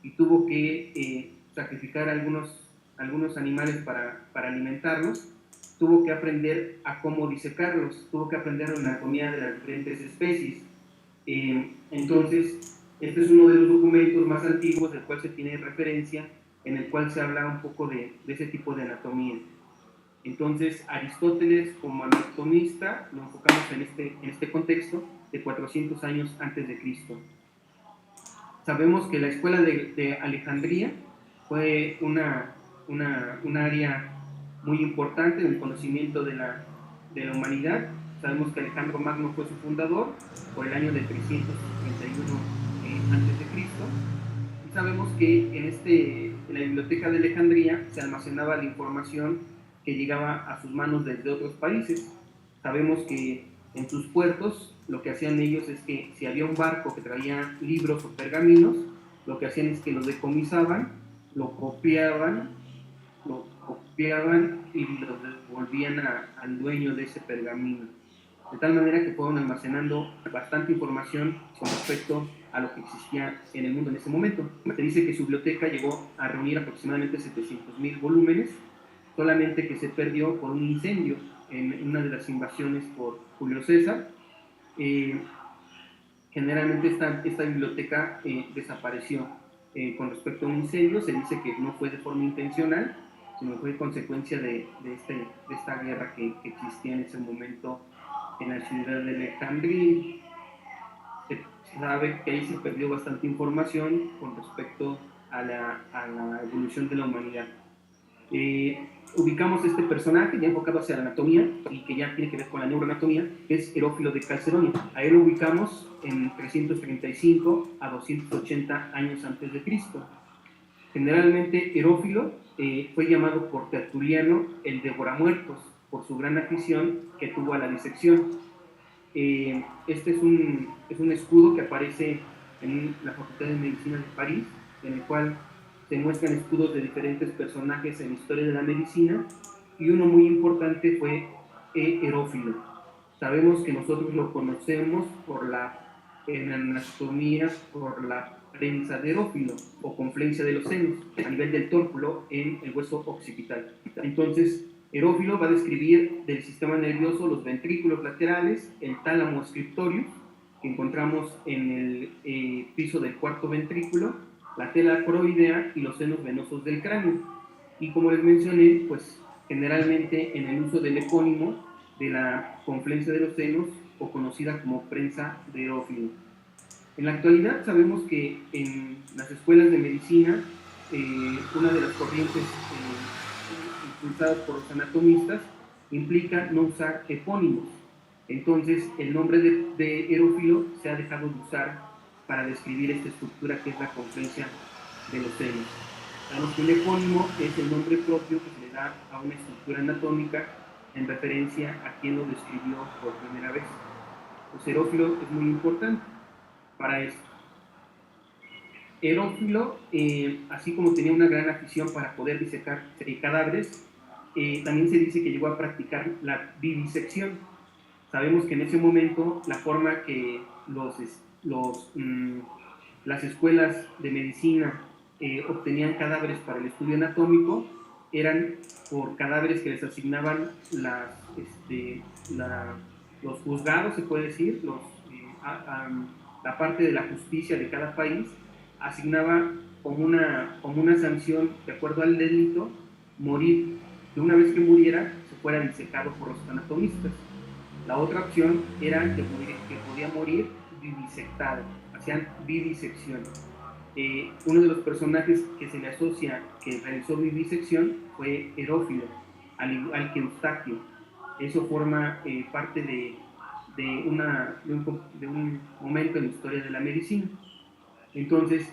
y tuvo que sacrificar algunos animales para alimentarlos, tuvo que aprender a cómo disecarlos, tuvo que aprender la anatomía de las diferentes especies. Entonces, este es uno de los documentos más antiguos del cual se tiene referencia, en el cual se habla un poco de ese tipo de anatomía. Entonces, Aristóteles, como anatomista, lo enfocamos en este contexto de 400 años antes de Cristo. Sabemos que la escuela de Alejandría fue un área muy importante en el conocimiento de la humanidad. Sabemos que Alejandro Magno fue su fundador por el año de 331 antes de Cristo. Y sabemos que en la biblioteca de Alejandría se almacenaba la información que llegaba a sus manos desde otros países. Sabemos que en sus puertos lo que hacían ellos es que si había un barco que traía libros o pergaminos, lo que hacían es que lo decomisaban, lo copiaban y lo devolvían al dueño de ese pergamino. De tal manera que fueron almacenando bastante información con respecto a lo que existía en el mundo en ese momento. Se dice que su biblioteca llegó a reunir aproximadamente 700,000 volúmenes, solamente que se perdió por un incendio en una de las invasiones por Julio César. Generalmente esta biblioteca desapareció con respecto a un incendio. Se dice que no fue de forma intencional, sino fue consecuencia de esta guerra que existía en ese momento en la ciudad de Alejandría. Se sabe que ahí se perdió bastante información con respecto a la evolución de la humanidad. Ubicamos este personaje ya enfocado hacia la anatomía y que ya tiene que ver con la neuroanatomía, que es Herófilo de Calcedonia. A él lo ubicamos en 335 a 280 años antes de Cristo. Generalmente Herófilo fue llamado por Tertuliano el devoramuertos por su gran afición que tuvo a la disección. Este es un escudo que aparece en la Facultad de Medicina de París, en el cual se muestran escudos de diferentes personajes en la historia de la medicina, y uno muy importante fue Herófilo. Sabemos que nosotros lo conocemos en anatomía por la prensa de Herófilo o confluencia de los senos a nivel del tórculo en el hueso occipital. Entonces, Herófilo va a describir del sistema nervioso los ventrículos laterales, el tálamo scriptorius, que encontramos en el piso del cuarto ventrículo, la tela coroidea y los senos venosos del cráneo. Y como les mencioné, pues generalmente en el uso del epónimo de la confluencia de los senos, o conocida como prensa de Herófilo. En la actualidad sabemos que en las escuelas de medicina, una de las corrientes impulsadas por los anatomistas implica no usar epónimos. Entonces, el nombre de Herófilo se ha dejado de usar para describir esta estructura que es la confluencia de los senos. Sabemos que un epónimo es el nombre propio que se le da a una estructura anatómica en referencia a quien lo describió por primera vez. Pues Herófilo es muy importante para esto. Herófilo, así como tenía una gran afición para poder disecar cadáveres, también se dice que llegó a practicar la vivisección. Sabemos que en ese momento la forma que las escuelas de medicina obtenían cadáveres para el estudio anatómico eran por cadáveres que les asignaban los juzgados, se puede decir, la parte de la justicia de cada país asignaba como una sanción, de acuerdo al delito, morir. Que una vez que muriera, se fuera disecado por los anatomistas. La otra opción era que podía morir vivisectado, hacían vivisección. Uno de los personajes que se le asocia que realizó vivisección fue Herófilo, al igual que Eustaquio. Eso forma parte de un momento en la historia de la medicina. Entonces,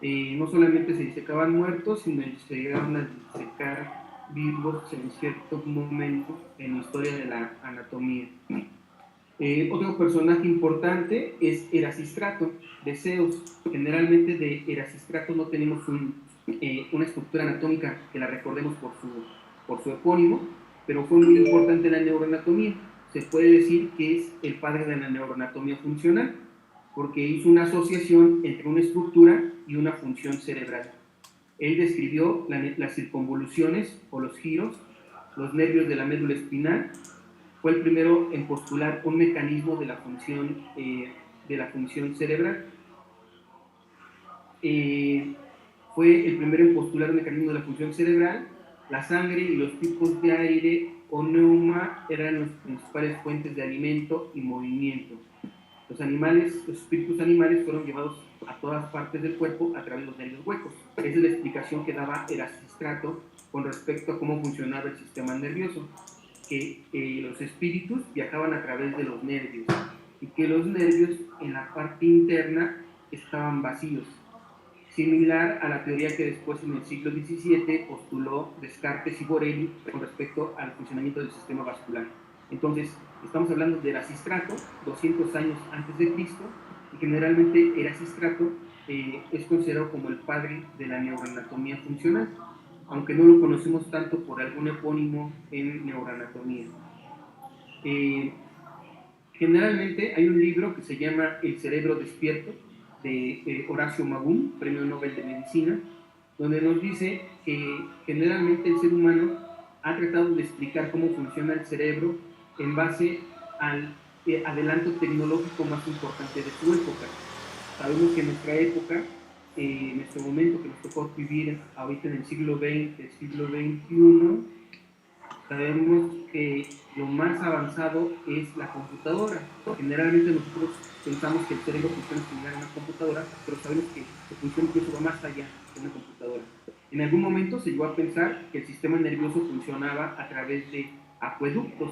no solamente se disecaban muertos, sino que se llegaron a disecar vivos en ciertos momentos en la historia de la anatomía. Otro personaje importante es Erasistrato, de Zeus. Generalmente de Erasistrato no tenemos una estructura anatómica que la recordemos por su epónimo, pero fue muy importante en la neuroanatomía. Se puede decir que es el padre de la neuroanatomía funcional. porque hizo una asociación entre una estructura y una función cerebral. Él describió las circunvoluciones o los giros, los nervios de la médula espinal. Fue el primero en postular un mecanismo de la función cerebral. Fue el primero en postular un mecanismo de la función cerebral. La sangre y los tipos de aire o neuma eran las principales fuentes de alimento y movimiento. Los espíritus animales fueron llevados a todas partes del cuerpo a través de los nervios huecos. Esa es la explicación que daba Erasistrato con respecto a cómo funcionaba el sistema nervioso, que los espíritus viajaban a través de los nervios y que los nervios en la parte interna estaban vacíos, similar a la teoría que después en el siglo XVII postuló Descartes y Borelli con respecto al funcionamiento del sistema vascular. Entonces, estamos hablando de Erasistrato, 200 años antes de Cristo, y generalmente Erasistrato es considerado como el padre de la neuroanatomía funcional, aunque no lo conocemos tanto por algún epónimo en neuroanatomía. Generalmente hay un libro que se llama El cerebro despierto, de Horacio Magún, Premio Nobel de Medicina, donde nos dice que generalmente el ser humano ha tratado de explicar cómo funciona el cerebro en base al adelanto tecnológico más importante de su época. Sabemos que en nuestra época, en nuestro momento que nos tocó vivir ahorita en el siglo XX, siglo XXI, sabemos que lo más avanzado es la computadora. Generalmente nosotros pensamos que el cerebro funciona similar a una computadora, pero sabemos que su función incluso va más allá de una computadora. En algún momento se llegó a pensar que el sistema nervioso funcionaba a través de acueductos,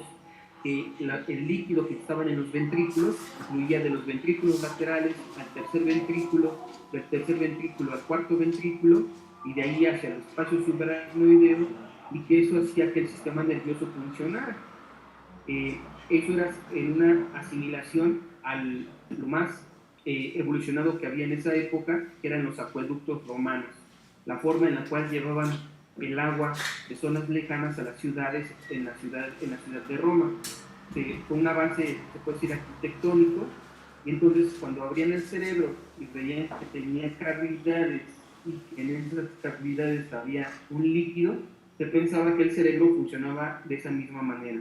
que el líquido que estaba en los ventrículos fluía de los ventrículos laterales al tercer ventrículo, del tercer ventrículo al cuarto ventrículo, y de ahí hacia el espacio subaracnoideo, y que eso hacía que el sistema nervioso funcionara. Eso era una asimilación a lo más evolucionado que había en esa época, que eran los acueductos romanos, la forma en la cual llevaban el agua de zonas lejanas a las ciudades, en la ciudad de Roma. Fue un avance, se puede decir, arquitectónico, y entonces cuando abrían el cerebro y veían que tenía cavidades y que en esas cavidades había un líquido, se pensaba que el cerebro funcionaba de esa misma manera.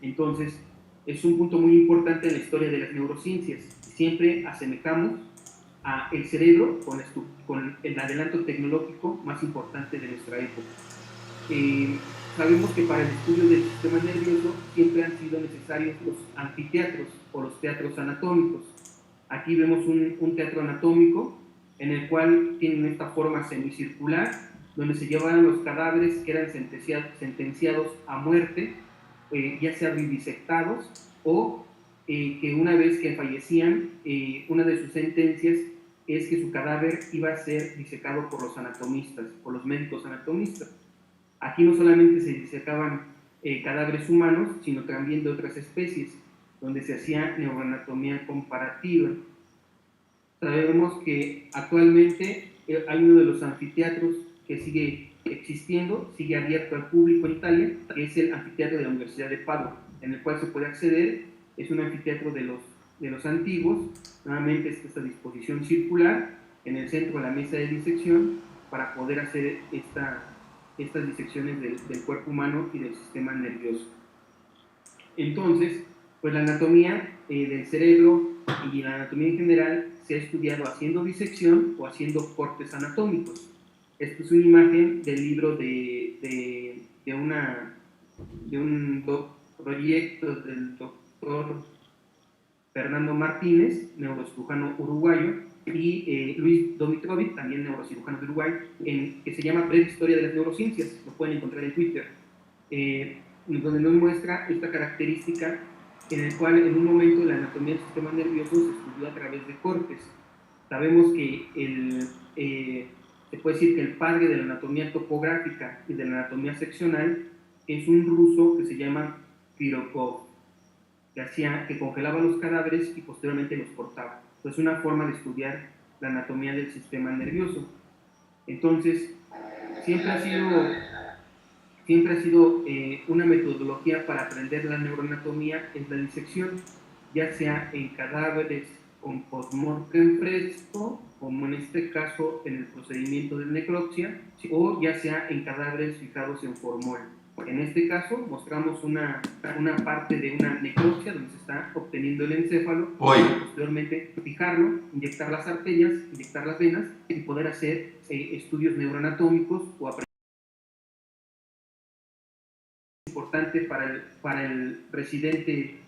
Entonces, es un punto muy importante en la historia de las neurociencias. Siempre asemejamos a el cerebro con el adelanto tecnológico más importante de nuestra época. Sabemos que para el estudio del sistema nervioso siempre han sido necesarios los anfiteatros o los teatros anatómicos. Aquí vemos un teatro anatómico en el cual tienen esta forma semicircular, donde se llevaban los cadáveres que eran sentenciados a muerte, ya sea vivisectados o que una vez que fallecían, una de sus sentencias es que su cadáver iba a ser disecado por los anatomistas, por los médicos anatomistas. Aquí no solamente se disecaban cadáveres humanos, sino también de otras especies, donde se hacía neuroanatomía comparativa. Sabemos que actualmente hay uno de los anfiteatros que sigue existiendo, sigue abierto al público en Italia, que es el anfiteatro de la Universidad de Padua, en el cual se puede acceder. Es un anfiteatro de los antiguos. Nuevamente está esta disposición circular, en el centro la mesa de disección, para poder hacer estas disecciones del cuerpo humano y del sistema nervioso. Entonces, pues la anatomía del cerebro y la anatomía en general se ha estudiado haciendo disección o haciendo cortes anatómicos. Esta es una imagen del libro de un proyecto del doctor Fernando Martínez, neurocirujano uruguayo, y Luis Domitrovic, también neurocirujano de Uruguay, que se llama Breve Historia de las Neurociencias. Lo pueden encontrar en Twitter, donde nos muestra esta característica en el cual en un momento la anatomía del sistema nervioso se estudió a través de cortes. Sabemos que se puede decir que el padre de la anatomía topográfica y de la anatomía seccional es un ruso que se llama Pirogov, que congelaba los cadáveres y posteriormente los cortaba. Es una forma de estudiar la anatomía del sistema nervioso. Entonces, siempre ha sido una metodología para aprender la neuroanatomía, es la disección, ya sea en cadáveres con postmortem fresco, como en este caso en el procedimiento de necropsia, o ya sea en cadáveres fijados en formol. En este caso mostramos una parte de una necropsia donde se está obteniendo el encéfalo, y posteriormente fijarlo, inyectar las arterias, inyectar las venas y poder hacer estudios neuroanatómicos o aprendizaje. Importante para el residente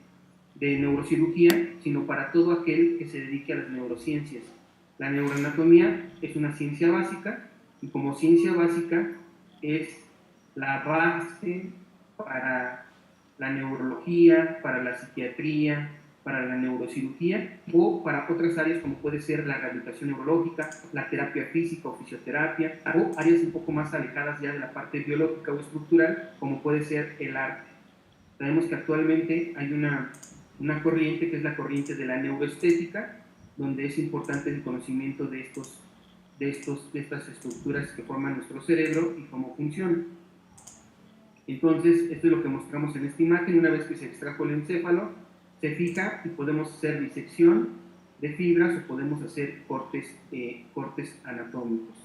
de neurocirugía, sino para todo aquel que se dedique a las neurociencias. La neuroanatomía es una ciencia básica y como ciencia básica es la base para la neurología, para la psiquiatría, para la neurocirugía o para otras áreas como puede ser la rehabilitación neurológica, la terapia física o fisioterapia, o áreas un poco más alejadas ya de la parte biológica o estructural como puede ser el arte. Sabemos que actualmente hay una corriente que es la corriente de la neuroestética, donde es importante el conocimiento de estas estructuras que forman nuestro cerebro y cómo funcionan. Entonces, esto es lo que mostramos en esta imagen. Una vez que se extrajo el encéfalo, se fija y podemos hacer disección de fibras o podemos hacer cortes anatómicos.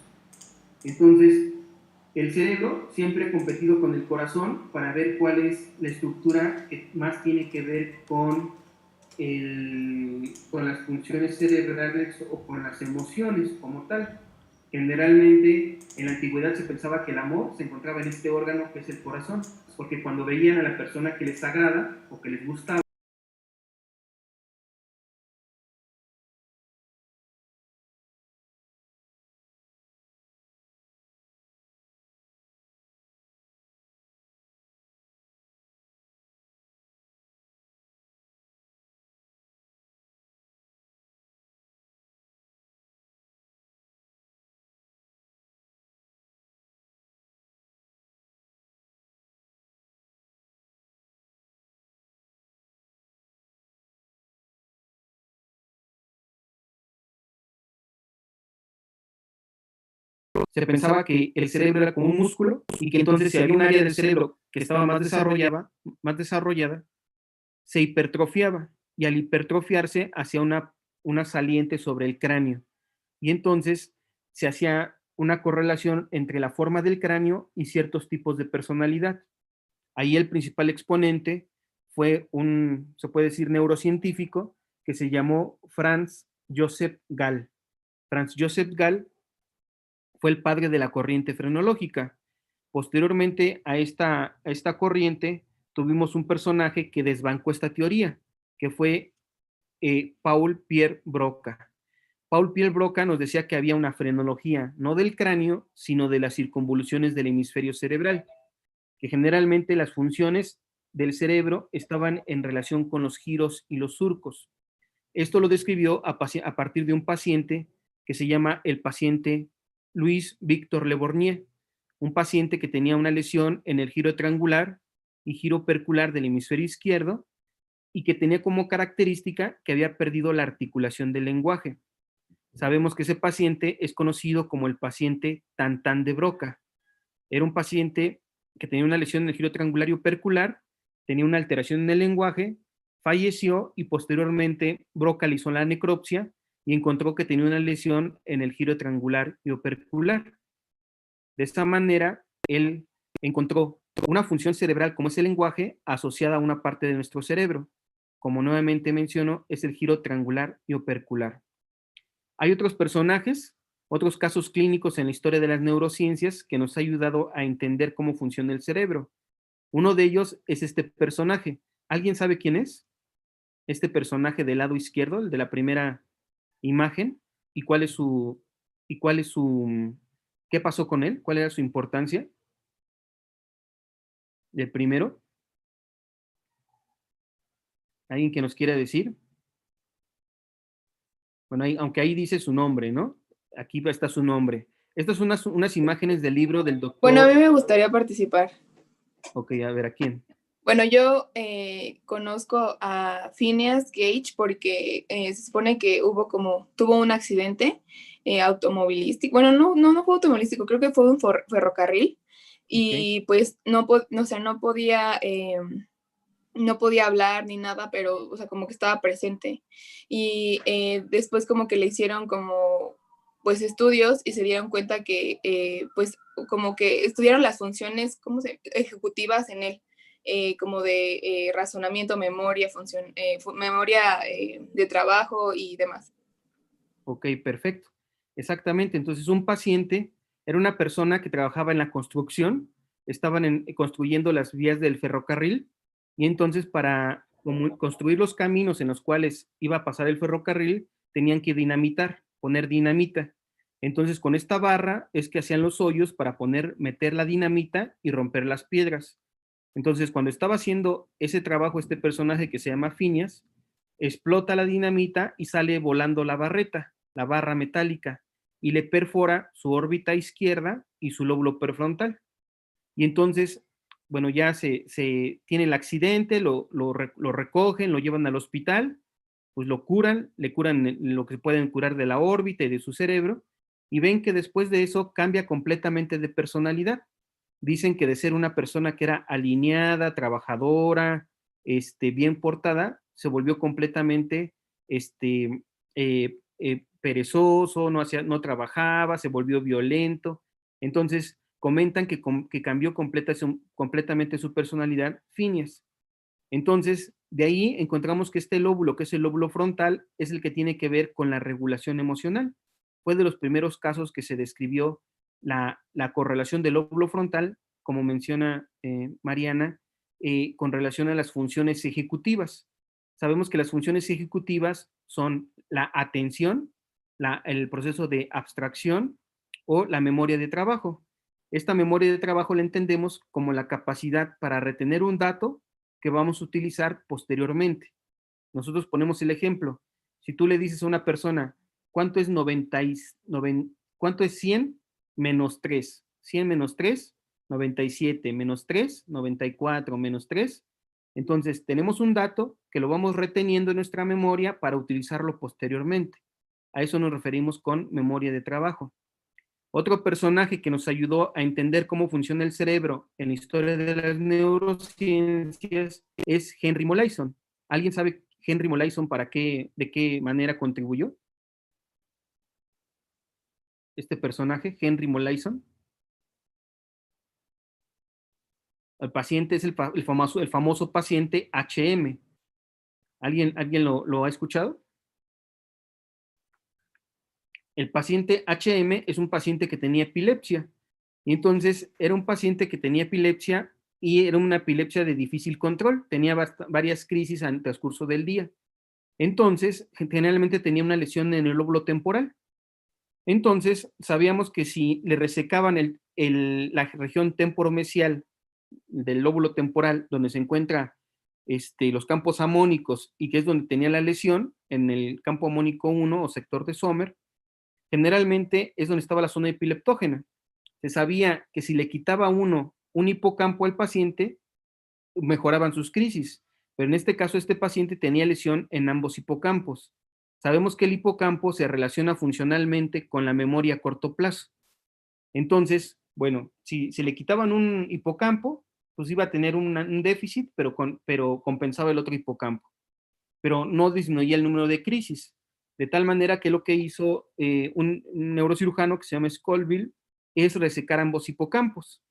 Entonces, el cerebro siempre ha competido con el corazón para ver cuál es la estructura que más tiene que ver con las funciones cerebrales o con las emociones como tal. Generalmente en la antigüedad se pensaba que el amor se encontraba en este órgano que es el corazón, porque cuando veían a la persona que les agrada o que les gustaba, se pensaba que el cerebro era como un músculo y que entonces si había un área del cerebro que estaba más desarrollada, se hipertrofiaba y al hipertrofiarse hacía una saliente sobre el cráneo. Y entonces se hacía una correlación entre la forma del cráneo y ciertos tipos de personalidad. Ahí el principal exponente fue se puede decir, neurocientífico que se llamó Franz Joseph Gall. Franz Joseph Gall fue el padre de la corriente frenológica. Posteriormente a esta corriente tuvimos un personaje que desbancó esta teoría, que fue Paul Pierre Broca. Paul Pierre Broca nos decía que había una frenología, no del cráneo, sino de las circunvoluciones del hemisferio cerebral, que generalmente las funciones del cerebro estaban en relación con los giros y los surcos. Esto lo describió a partir de un paciente que se llama el paciente Louis Victor Le Borgne, un paciente que tenía una lesión en el giro triangular y giro opercular del hemisferio izquierdo y que tenía como característica que había perdido la articulación del lenguaje. Sabemos que ese paciente es conocido como el paciente Tantán de Broca. Era un paciente que tenía una lesión en el giro triangular y opercular, tenía una alteración en el lenguaje, falleció y posteriormente Broca le hizo la necropsia y encontró que tenía una lesión en el giro triangular y opercular. De esta manera, él encontró una función cerebral como es el lenguaje asociada a una parte de nuestro cerebro. Como nuevamente menciono, es el giro triangular y opercular. Hay otros personajes, otros casos clínicos en la historia de las neurociencias que nos ha ayudado a entender cómo funciona el cerebro. Uno de ellos es este personaje. ¿Alguien sabe quién es? Este personaje del lado izquierdo, el de la primera imagen, y qué pasó con él, cuál era su importancia. El primero, alguien que nos quiera decir. Bueno, aunque ahí dice su nombre, ¿no? Aquí está su nombre. Estas son unas imágenes del libro del doctor. Bueno, a mí me gustaría participar. Ok, a ver, ¿a quién? Bueno, yo conozco a Phineas Gage porque se supone que tuvo un accidente automovilístico. Bueno, no fue automovilístico, creo que fue un ferrocarril. Y pues no podía no podía hablar ni nada, pero, o sea, como que estaba presente. Y después como que le hicieron como, pues, estudios y se dieron cuenta que, pues, como que estudiaron las funciones, ejecutivas en él, como de razonamiento, memoria, memoria de trabajo y demás. Ok, perfecto. Exactamente. Entonces, un paciente era una persona que trabajaba en la construcción, estaban construyendo las vías del ferrocarril y entonces para construir los caminos en los cuales iba a pasar el ferrocarril, tenían que dinamitar, poner dinamita. Entonces, con esta barra es que hacían los hoyos para meter la dinamita y romper las piedras. Entonces, cuando estaba haciendo ese trabajo, este personaje que se llama Phineas, explota la dinamita y sale volando la barreta, la barra metálica, y le perfora su órbita izquierda y su lóbulo prefrontal. Y entonces, bueno, ya se tiene el accidente, lo recogen, lo llevan al hospital, pues lo curan, le curan lo que pueden curar de la órbita y de su cerebro, y ven que después de eso cambia completamente de personalidad. Dicen que de ser una persona que era alineada, trabajadora, bien portada, se volvió completamente perezoso, no trabajaba, se volvió violento. Entonces, comentan que cambió completamente su personalidad, Phineas. Entonces, de ahí encontramos que este lóbulo, que es el lóbulo frontal, es el que tiene que ver con la regulación emocional. Fue de los primeros casos que se describió la correlación del lóbulo frontal, como menciona Mariana, con relación a las funciones ejecutivas. Sabemos que las funciones ejecutivas son la atención, el proceso de abstracción o la memoria de trabajo. Esta memoria de trabajo la entendemos como la capacidad para retener un dato que vamos a utilizar posteriormente. Nosotros ponemos el ejemplo. Si tú le dices a una persona, ¿cuánto es 100 menos 3? 100 menos 3, 97 menos 3, 94 menos 3. Entonces, tenemos un dato que lo vamos reteniendo en nuestra memoria para utilizarlo posteriormente. A eso nos referimos con memoria de trabajo. Otro personaje que nos ayudó a entender cómo funciona el cerebro en la historia de las neurociencias es Henry Molaison. ¿Alguien sabe Henry Molaison de qué manera contribuyó? Este personaje, Henry Molaison. El paciente es el famoso paciente HM. ¿Alguien lo ha escuchado? El paciente HM es un paciente que tenía epilepsia. Y entonces era un paciente que tenía epilepsia y era una epilepsia de difícil control. Tenía varias crisis en el transcurso del día. Entonces, generalmente tenía una lesión en el lóbulo temporal. Entonces, sabíamos que si le resecaban la región temporomesial del lóbulo temporal, donde se encuentra los campos amónicos y que es donde tenía la lesión, en el campo amónico 1 o sector de Sommer, generalmente es donde estaba la zona epileptógena. Se sabía que si le quitaba un hipocampo al paciente, mejoraban sus crisis, pero en este caso este paciente tenía lesión en ambos hipocampos. Sabemos que el hipocampo se relaciona funcionalmente con la memoria a corto plazo. Entonces, bueno, si se le quitaban un hipocampo, pues iba a tener un déficit, pero compensaba el otro hipocampo. Pero no disminuía el número de crisis. De tal manera que lo que hizo un neurocirujano que se llama Scoville es resecar ambos hipocampos.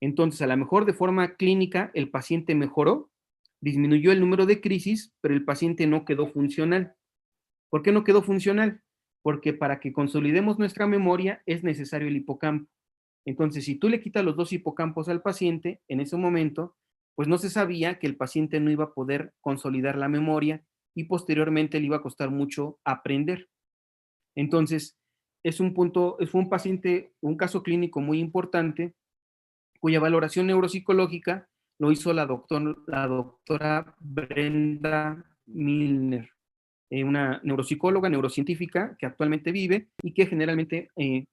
Entonces, a lo mejor de forma clínica, el paciente mejoró, disminuyó el número de crisis, pero el paciente no quedó funcional. ¿Por qué no quedó funcional? Porque para que consolidemos nuestra memoria es necesario el hipocampo. Entonces, si tú le quitas los dos hipocampos al paciente, en ese momento, pues no se sabía que el paciente no iba a poder consolidar la memoria y posteriormente le iba a costar mucho aprender. Entonces, fue un paciente, un caso clínico muy importante, cuya valoración neuropsicológica lo hizo la doctora Brenda Milner, una neuropsicóloga, neurocientífica que actualmente vive y que generalmente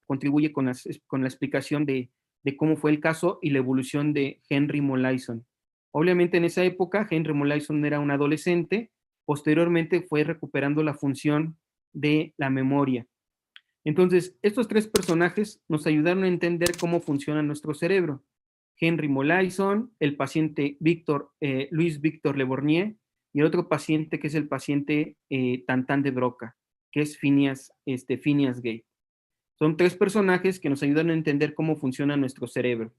contribuye con la explicación de cómo fue el caso y la evolución de Henry Molaison. Obviamente en esa época Henry Molaison era un adolescente, posteriormente fue recuperando la función de la memoria. Entonces, estos tres personajes nos ayudaron a entender cómo funciona nuestro cerebro. Henry Molaison, el paciente Luis Víctor Le Borgne, y el otro paciente que es el paciente Tantan de Broca, que es Phineas Gage. Son 3 personajes que nos ayudan a entender cómo funciona nuestro cerebro.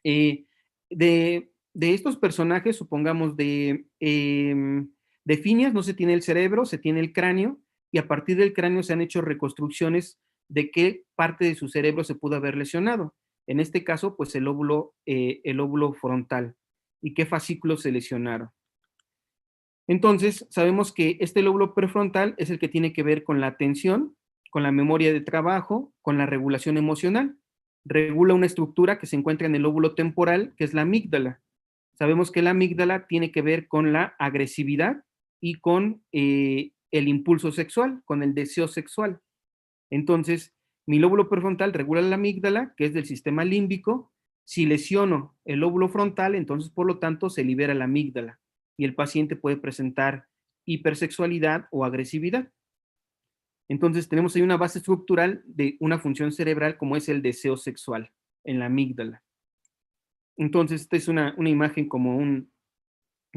De estos personajes, supongamos de Phineas no se tiene el cerebro, se tiene el cráneo, y a partir del cráneo se han hecho reconstrucciones de qué parte de su cerebro se pudo haber lesionado. En este caso, pues el lóbulo frontal, y qué fascículos se lesionaron. Entonces, sabemos que este lóbulo prefrontal es el que tiene que ver con la atención, con la memoria de trabajo, con la regulación emocional. Regula una estructura que se encuentra en el lóbulo temporal, que es la amígdala. Sabemos que la amígdala tiene que ver con la agresividad y con el impulso sexual, con el deseo sexual. Entonces, mi lóbulo prefrontal regula la amígdala, que es del sistema límbico. Si lesiono el lóbulo frontal, entonces, por lo tanto, se libera la amígdala y el paciente puede presentar hipersexualidad o agresividad. Entonces, tenemos ahí una base estructural de una función cerebral como es el deseo sexual en la amígdala. Entonces, esta es una imagen como un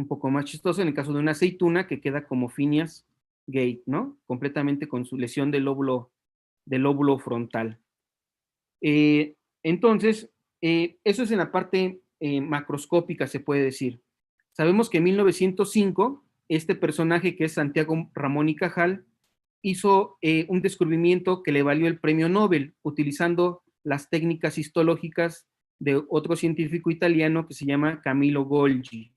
poco más chistosa en el caso de una aceituna que queda como Phineas Gage, ¿no? Completamente con su lesión del lóbulo frontal. Entonces, eso es en la parte macroscópica, se puede decir. Sabemos que en 1905, este personaje que es Santiago Ramón y Cajal, hizo un descubrimiento que le valió el premio Nobel, utilizando las técnicas histológicas de otro científico italiano que se llama Camillo Golgi.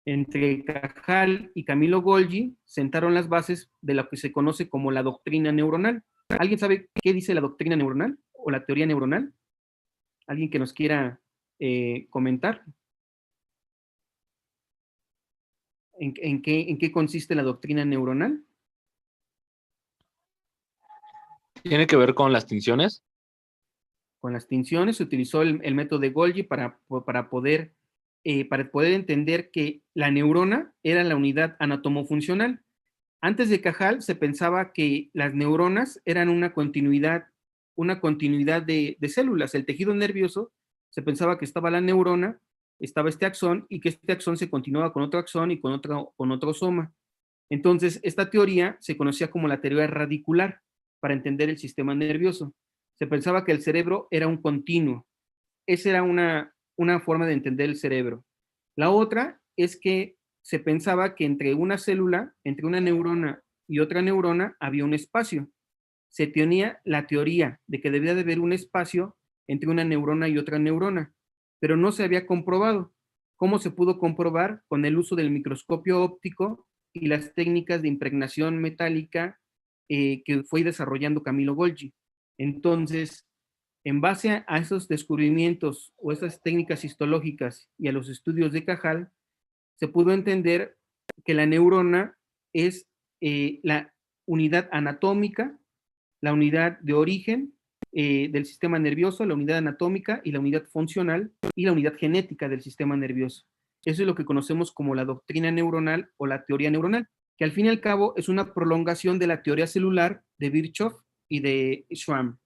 Entre Cajal y Camillo Golgi sentaron las bases de lo que se conoce como la doctrina neuronal. ¿Alguien sabe qué dice la doctrina neuronal o la teoría neuronal? ¿Alguien que nos quiera comentar? ¿En qué consiste la doctrina neuronal? ¿Tiene que ver con las tinciones? Con las tinciones se utilizó el método de Golgi para poder entender que la neurona era la unidad anatomofuncional. Antes de Cajal se pensaba que las neuronas eran una continuidad de células. El tejido nervioso se pensaba que estaba la neurona, estaba este axón, y que este axón se continuaba con otro axón y con otro soma. Entonces, esta teoría se conocía como la teoría radicular para entender el sistema nervioso. Se pensaba que el cerebro era un continuo. Esa era una forma de entender el cerebro. La otra es que se pensaba que entre una célula, entre una neurona y otra neurona, había un espacio. Se tenía la teoría de que debía de haber un espacio entre una neurona y otra neurona, pero no se había comprobado. ¿Cómo se pudo comprobar? Con el uso del microscopio óptico y las técnicas de impregnación metálica que fue desarrollando Camillo Golgi. Entonces, en base a esos descubrimientos o esas técnicas histológicas y a los estudios de Cajal, se pudo entender que la neurona es la unidad anatómica, la unidad de origen del sistema nervioso, la unidad anatómica y la unidad funcional y la unidad genética del sistema nervioso. Eso es lo que conocemos como la doctrina neuronal o la teoría neuronal, que al fin y al cabo es una prolongación de la teoría celular de Virchow y de Schwamm.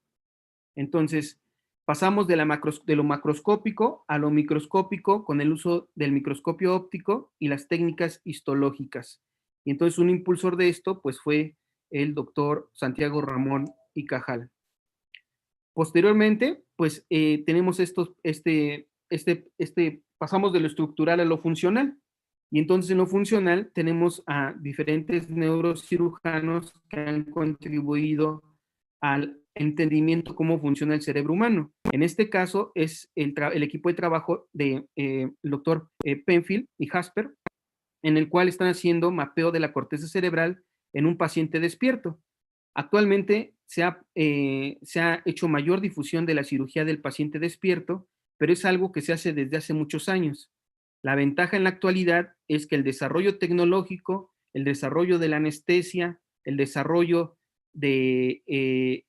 Entonces, pasamos de lo macroscópico a lo microscópico con el uso del microscopio óptico y las técnicas histológicas. Y entonces un impulsor de esto pues fue el doctor Santiago Ramón y Cajal. Posteriormente, pues tenemos pasamos de lo estructural a lo funcional. Y entonces en lo funcional tenemos a diferentes neurocirujanos que han contribuido al entendimiento cómo funciona el cerebro humano. En este caso es el equipo de trabajo del doctor Penfield y Jasper, en el cual están haciendo mapeo de la corteza cerebral en un paciente despierto. Actualmente se ha hecho mayor difusión de la cirugía del paciente despierto, pero es algo que se hace desde hace muchos años. La ventaja en la actualidad es que el desarrollo tecnológico, el desarrollo de la anestesia, el desarrollo de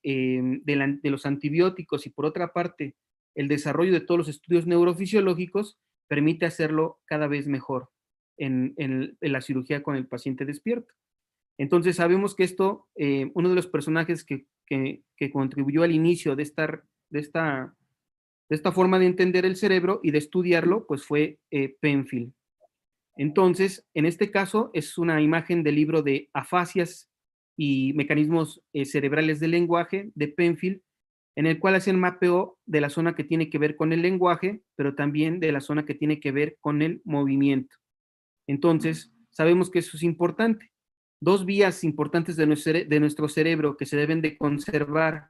los antibióticos y por otra parte el desarrollo de todos los estudios neurofisiológicos permite hacerlo cada vez mejor en la cirugía con el paciente despierto. Entonces sabemos que esto, uno de los personajes que contribuyó al inicio de esta Esta forma de entender el cerebro y de estudiarlo, pues fue Penfield. Entonces, en este caso, es una imagen del libro de Afasias y Mecanismos Cerebrales del Lenguaje de Penfield, en el cual hacen mapeo de la zona que tiene que ver con el lenguaje, pero también de la zona que tiene que ver con el movimiento. Entonces, sabemos que eso es importante. Dos vías importantes de nuestro cerebro que se deben de conservar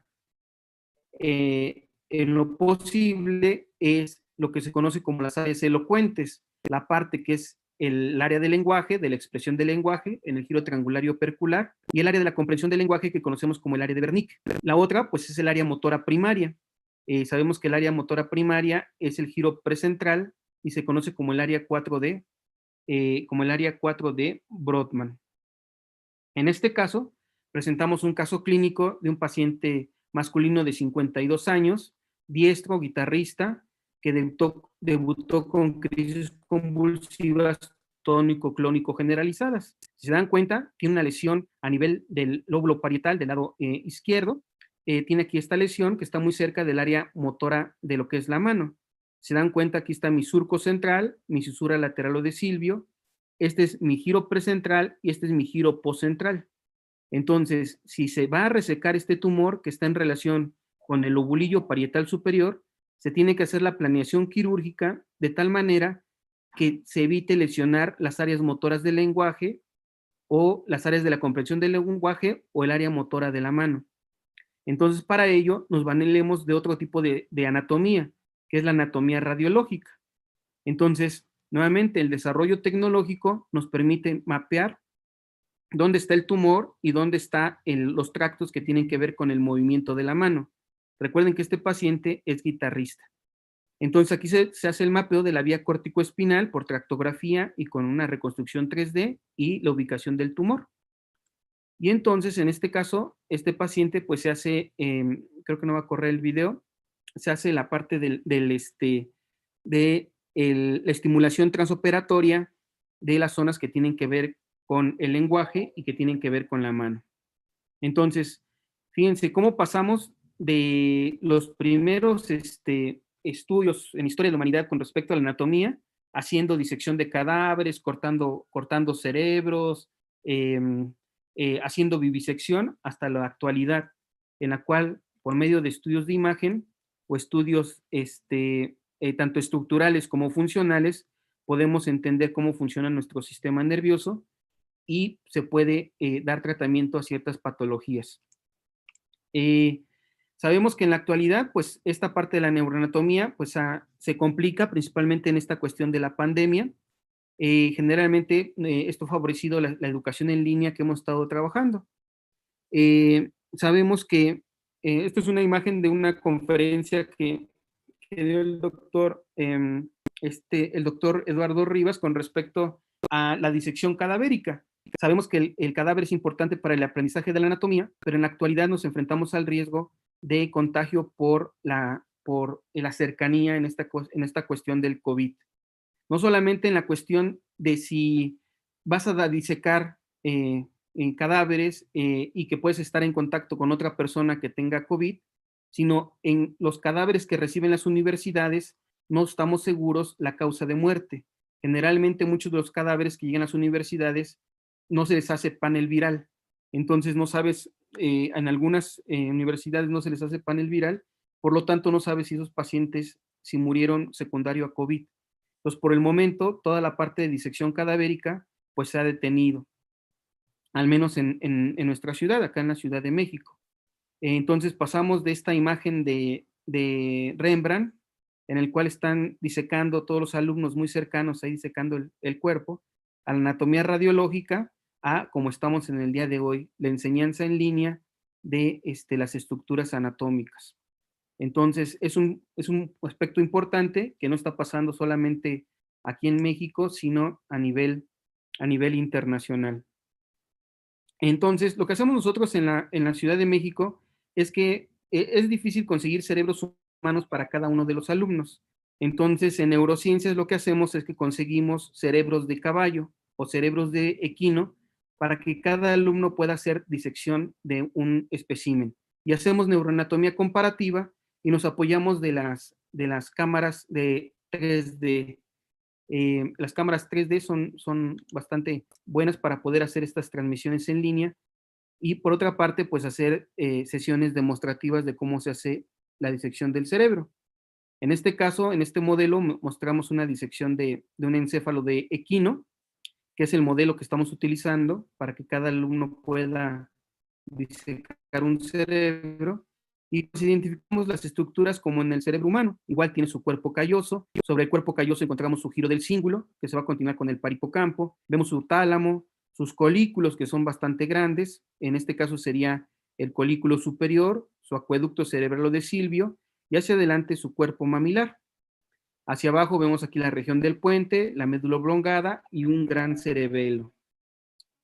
en lo posible es lo que se conoce como las áreas elocuentes, la parte que es el área del lenguaje, de la expresión del lenguaje, en el giro triangular y opercular, y el área de la comprensión del lenguaje que conocemos como el área de Wernicke. La otra, pues, es el área motora primaria. Sabemos que el área motora primaria es el giro precentral y se conoce como el área 4D, Brodmann. En este caso, presentamos un caso clínico de un paciente masculino de 52 años, diestro, guitarrista, que debutó con crisis convulsivas tónico-clónico generalizadas. Si se dan cuenta, tiene una lesión a nivel del lóbulo parietal del lado izquierdo. Tiene aquí esta lesión que está muy cerca del área motora de lo que es la mano. Se dan cuenta, aquí está mi surco central, mi fisura lateral o de Silvio, este es mi giro precentral y este es mi giro postcentral. Entonces, si se va a resecar este tumor que está en relación con el lobulillo parietal superior, se tiene que hacer la planeación quirúrgica de tal manera que se evite lesionar las áreas motoras del lenguaje o las áreas de la comprensión del lenguaje o el área motora de la mano. Entonces, para ello, nos valemos de otro tipo de anatomía, que es la anatomía radiológica. Entonces, nuevamente, el desarrollo tecnológico nos permite mapear dónde está el tumor y dónde están los tractos que tienen que ver con el movimiento de la mano. Recuerden que este paciente es guitarrista. Entonces, aquí se hace el mapeo de la vía corticoespinal por tractografía y con una reconstrucción 3D y la ubicación del tumor. Y entonces, en este caso, este paciente, pues se hace, creo que no va a correr el video, se hace la parte de la estimulación transoperatoria de las zonas que tienen que ver con el lenguaje y que tienen que ver con la mano. Entonces, fíjense cómo pasamos de los primeros estudios en historia de la humanidad con respecto a la anatomía, haciendo disección de cadáveres, cortando cerebros, haciendo vivisección, hasta la actualidad, en la cual, por medio de estudios de imagen o estudios tanto estructurales como funcionales, podemos entender cómo funciona nuestro sistema nervioso y se puede dar tratamiento a ciertas patologías. Sabemos que en la actualidad, pues, esta parte de la neuroanatomía, pues, se complica principalmente en esta cuestión de la pandemia. Generalmente, esto ha favorecido la educación en línea que hemos estado trabajando. Sabemos que esto es una imagen de una conferencia que dio el doctor Eduardo Rivas con respecto a la disección cadavérica. Sabemos que el cadáver es importante para el aprendizaje de la anatomía, pero en la actualidad nos enfrentamos al riesgo de contagio por la cercanía en esta cuestión del COVID. No solamente en la cuestión de si vas a disecar en cadáveres y que puedes estar en contacto con otra persona que tenga COVID, sino en los cadáveres que reciben las universidades, no estamos seguros la causa de muerte. Generalmente muchos de los cadáveres que llegan a las universidades no se les hace panel viral. Entonces no sabes, en algunas universidades no se les hace panel viral, por lo tanto no sabes si esos pacientes si murieron secundario a COVID. Entonces, por el momento, toda la parte de disección cadavérica, pues se ha detenido, al menos en nuestra ciudad, acá en la Ciudad de México. Entonces pasamos de esta imagen de Rembrandt, en el cual están disecando todos los alumnos muy cercanos, ahí disecando el cuerpo, a la anatomía radiológica, a como estamos en el día de hoy, la enseñanza en línea de las estructuras anatómicas. Entonces, es un aspecto importante que no está pasando solamente aquí en México, sino a nivel internacional. Entonces, lo que hacemos nosotros en la Ciudad de México es que es difícil conseguir cerebros humanos para cada uno de los alumnos. Entonces, en neurociencias lo que hacemos es que conseguimos cerebros de caballo o cerebros de equino para que cada alumno pueda hacer disección de un espécimen. Y hacemos neuroanatomía comparativa y nos apoyamos de las cámaras de 3D. Las cámaras 3D son bastante buenas para poder hacer estas transmisiones en línea y por otra parte, pues hacer sesiones demostrativas de cómo se hace la disección del cerebro. En este caso, en este modelo, mostramos una disección de un encéfalo de equino, que es el modelo que estamos utilizando para que cada alumno pueda disecar un cerebro. Y pues identificamos las estructuras como en el cerebro humano. Igual tiene su cuerpo calloso. Sobre el cuerpo calloso encontramos su giro del cíngulo, que se va a continuar con el parhipocampo. Vemos su tálamo, sus colículos, que son bastante grandes. En este caso sería el colículo superior, su acueducto cerebral de Silvio, y hacia adelante su cuerpo mamilar. Hacia abajo vemos aquí la región del puente, la médula oblongada y un gran cerebelo.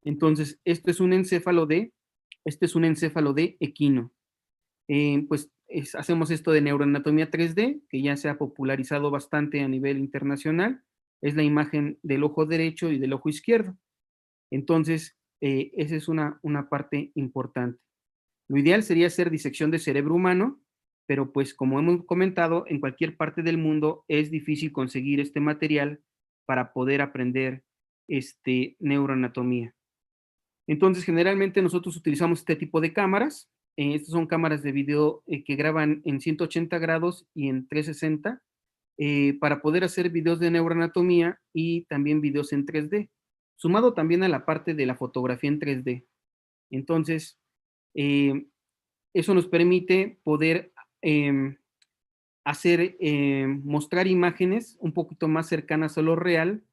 Entonces, este es un encéfalo de equino. Pues hacemos esto de neuroanatomía 3D, que ya se ha popularizado bastante a nivel internacional. Es la imagen del ojo derecho y del ojo izquierdo. Entonces, esa es una parte importante. Lo ideal sería hacer disección de cerebro humano, pero pues como hemos comentado, en cualquier parte del mundo es difícil conseguir este material para poder aprender neuroanatomía. Entonces, generalmente nosotros utilizamos este tipo de cámaras. Estas son cámaras de video que graban en 180 grados y en 360 para poder hacer videos de neuroanatomía y también videos en 3D, sumado también a la parte de la fotografía en 3D. Entonces, eso nos permite poder mostrar imágenes un poquito más cercanas a lo real,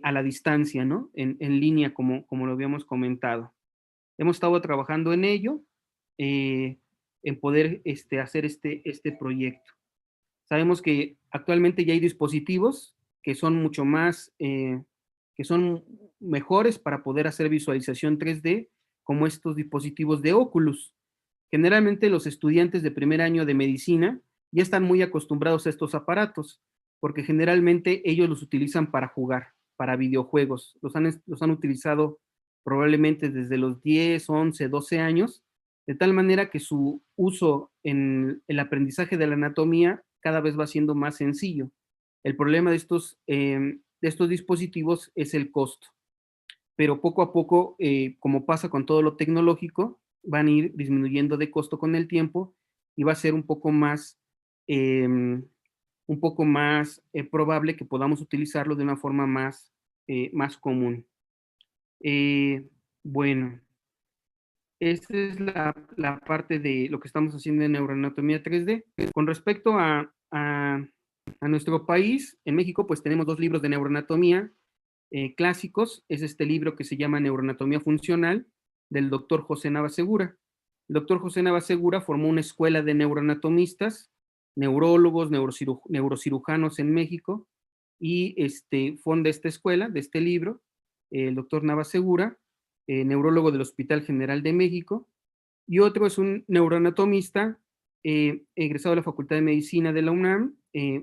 a la distancia, ¿no? En línea, como lo habíamos comentado. Hemos estado trabajando en ello, en poder hacer este proyecto. Sabemos que actualmente ya hay dispositivos que son mucho más, que son mejores para poder hacer visualización 3D, como estos dispositivos de Oculus. Generalmente los estudiantes de primer año de medicina ya están muy acostumbrados a estos aparatos, porque generalmente ellos los utilizan para jugar, para videojuegos. Los han utilizado probablemente desde los 10, 11, 12 años, de tal manera que su uso en el aprendizaje de la anatomía cada vez va siendo más sencillo. El problema de estos dispositivos es el costo, pero poco a poco, como pasa con todo lo tecnológico, van a ir disminuyendo de costo con el tiempo y va a ser un poco más probable que podamos utilizarlo de una forma más común. Bueno, esta es la parte de lo que estamos haciendo en neuroanatomía 3D. Con respecto a nuestro país, en México, pues tenemos 2 libros de neuroanatomía clásicos. Es este libro que se llama Neuroanatomía Funcional, del doctor José Navasegura. El doctor José Navasegura formó una escuela de neuroanatomistas, neurólogos, neurocirujanos en México, y fonda esta escuela, de este libro, el doctor Navasegura, neurólogo del Hospital General de México, y otro es un neuroanatomista egresado de la Facultad de Medicina de la UNAM,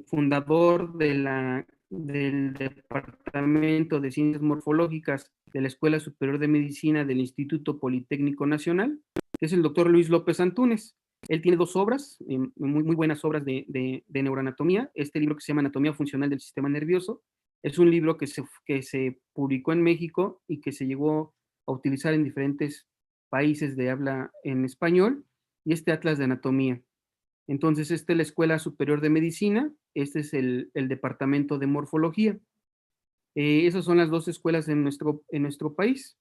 fundador del Departamento de Ciencias Morfológicas de la Escuela Superior de Medicina del Instituto Politécnico Nacional, que es el doctor Luis López Antúnez. Él tiene 2 obras, muy buenas obras de neuroanatomía. Este libro que se llama Anatomía Funcional del Sistema Nervioso es un libro que se publicó en México y que se llegó a utilizar en diferentes países de habla en español, y este Atlas de Anatomía. Entonces, esta es la Escuela Superior de Medicina, este es el Departamento de Morfología. Esas son las 2 escuelas en nuestro país.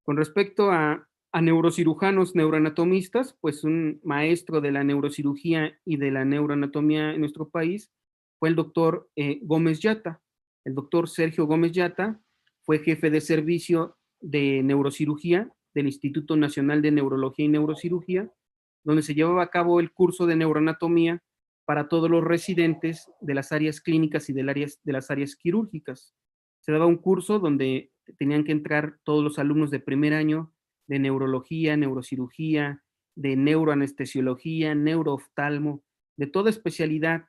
Con respecto a neurocirujanos, neuroanatomistas, pues un maestro de la neurocirugía y de la neuroanatomía en nuestro país fue el doctor Gómez Yata. El doctor Sergio Gómez Yata fue jefe de servicio de neurocirugía del Instituto Nacional de Neurología y Neurocirugía, donde se llevaba a cabo el curso de neuroanatomía para todos los residentes de las áreas clínicas y de las áreas quirúrgicas. Se daba un curso donde tenían que entrar todos los alumnos de primer año de neurología, neurocirugía, de neuroanestesiología, neurooftalmo, de toda especialidad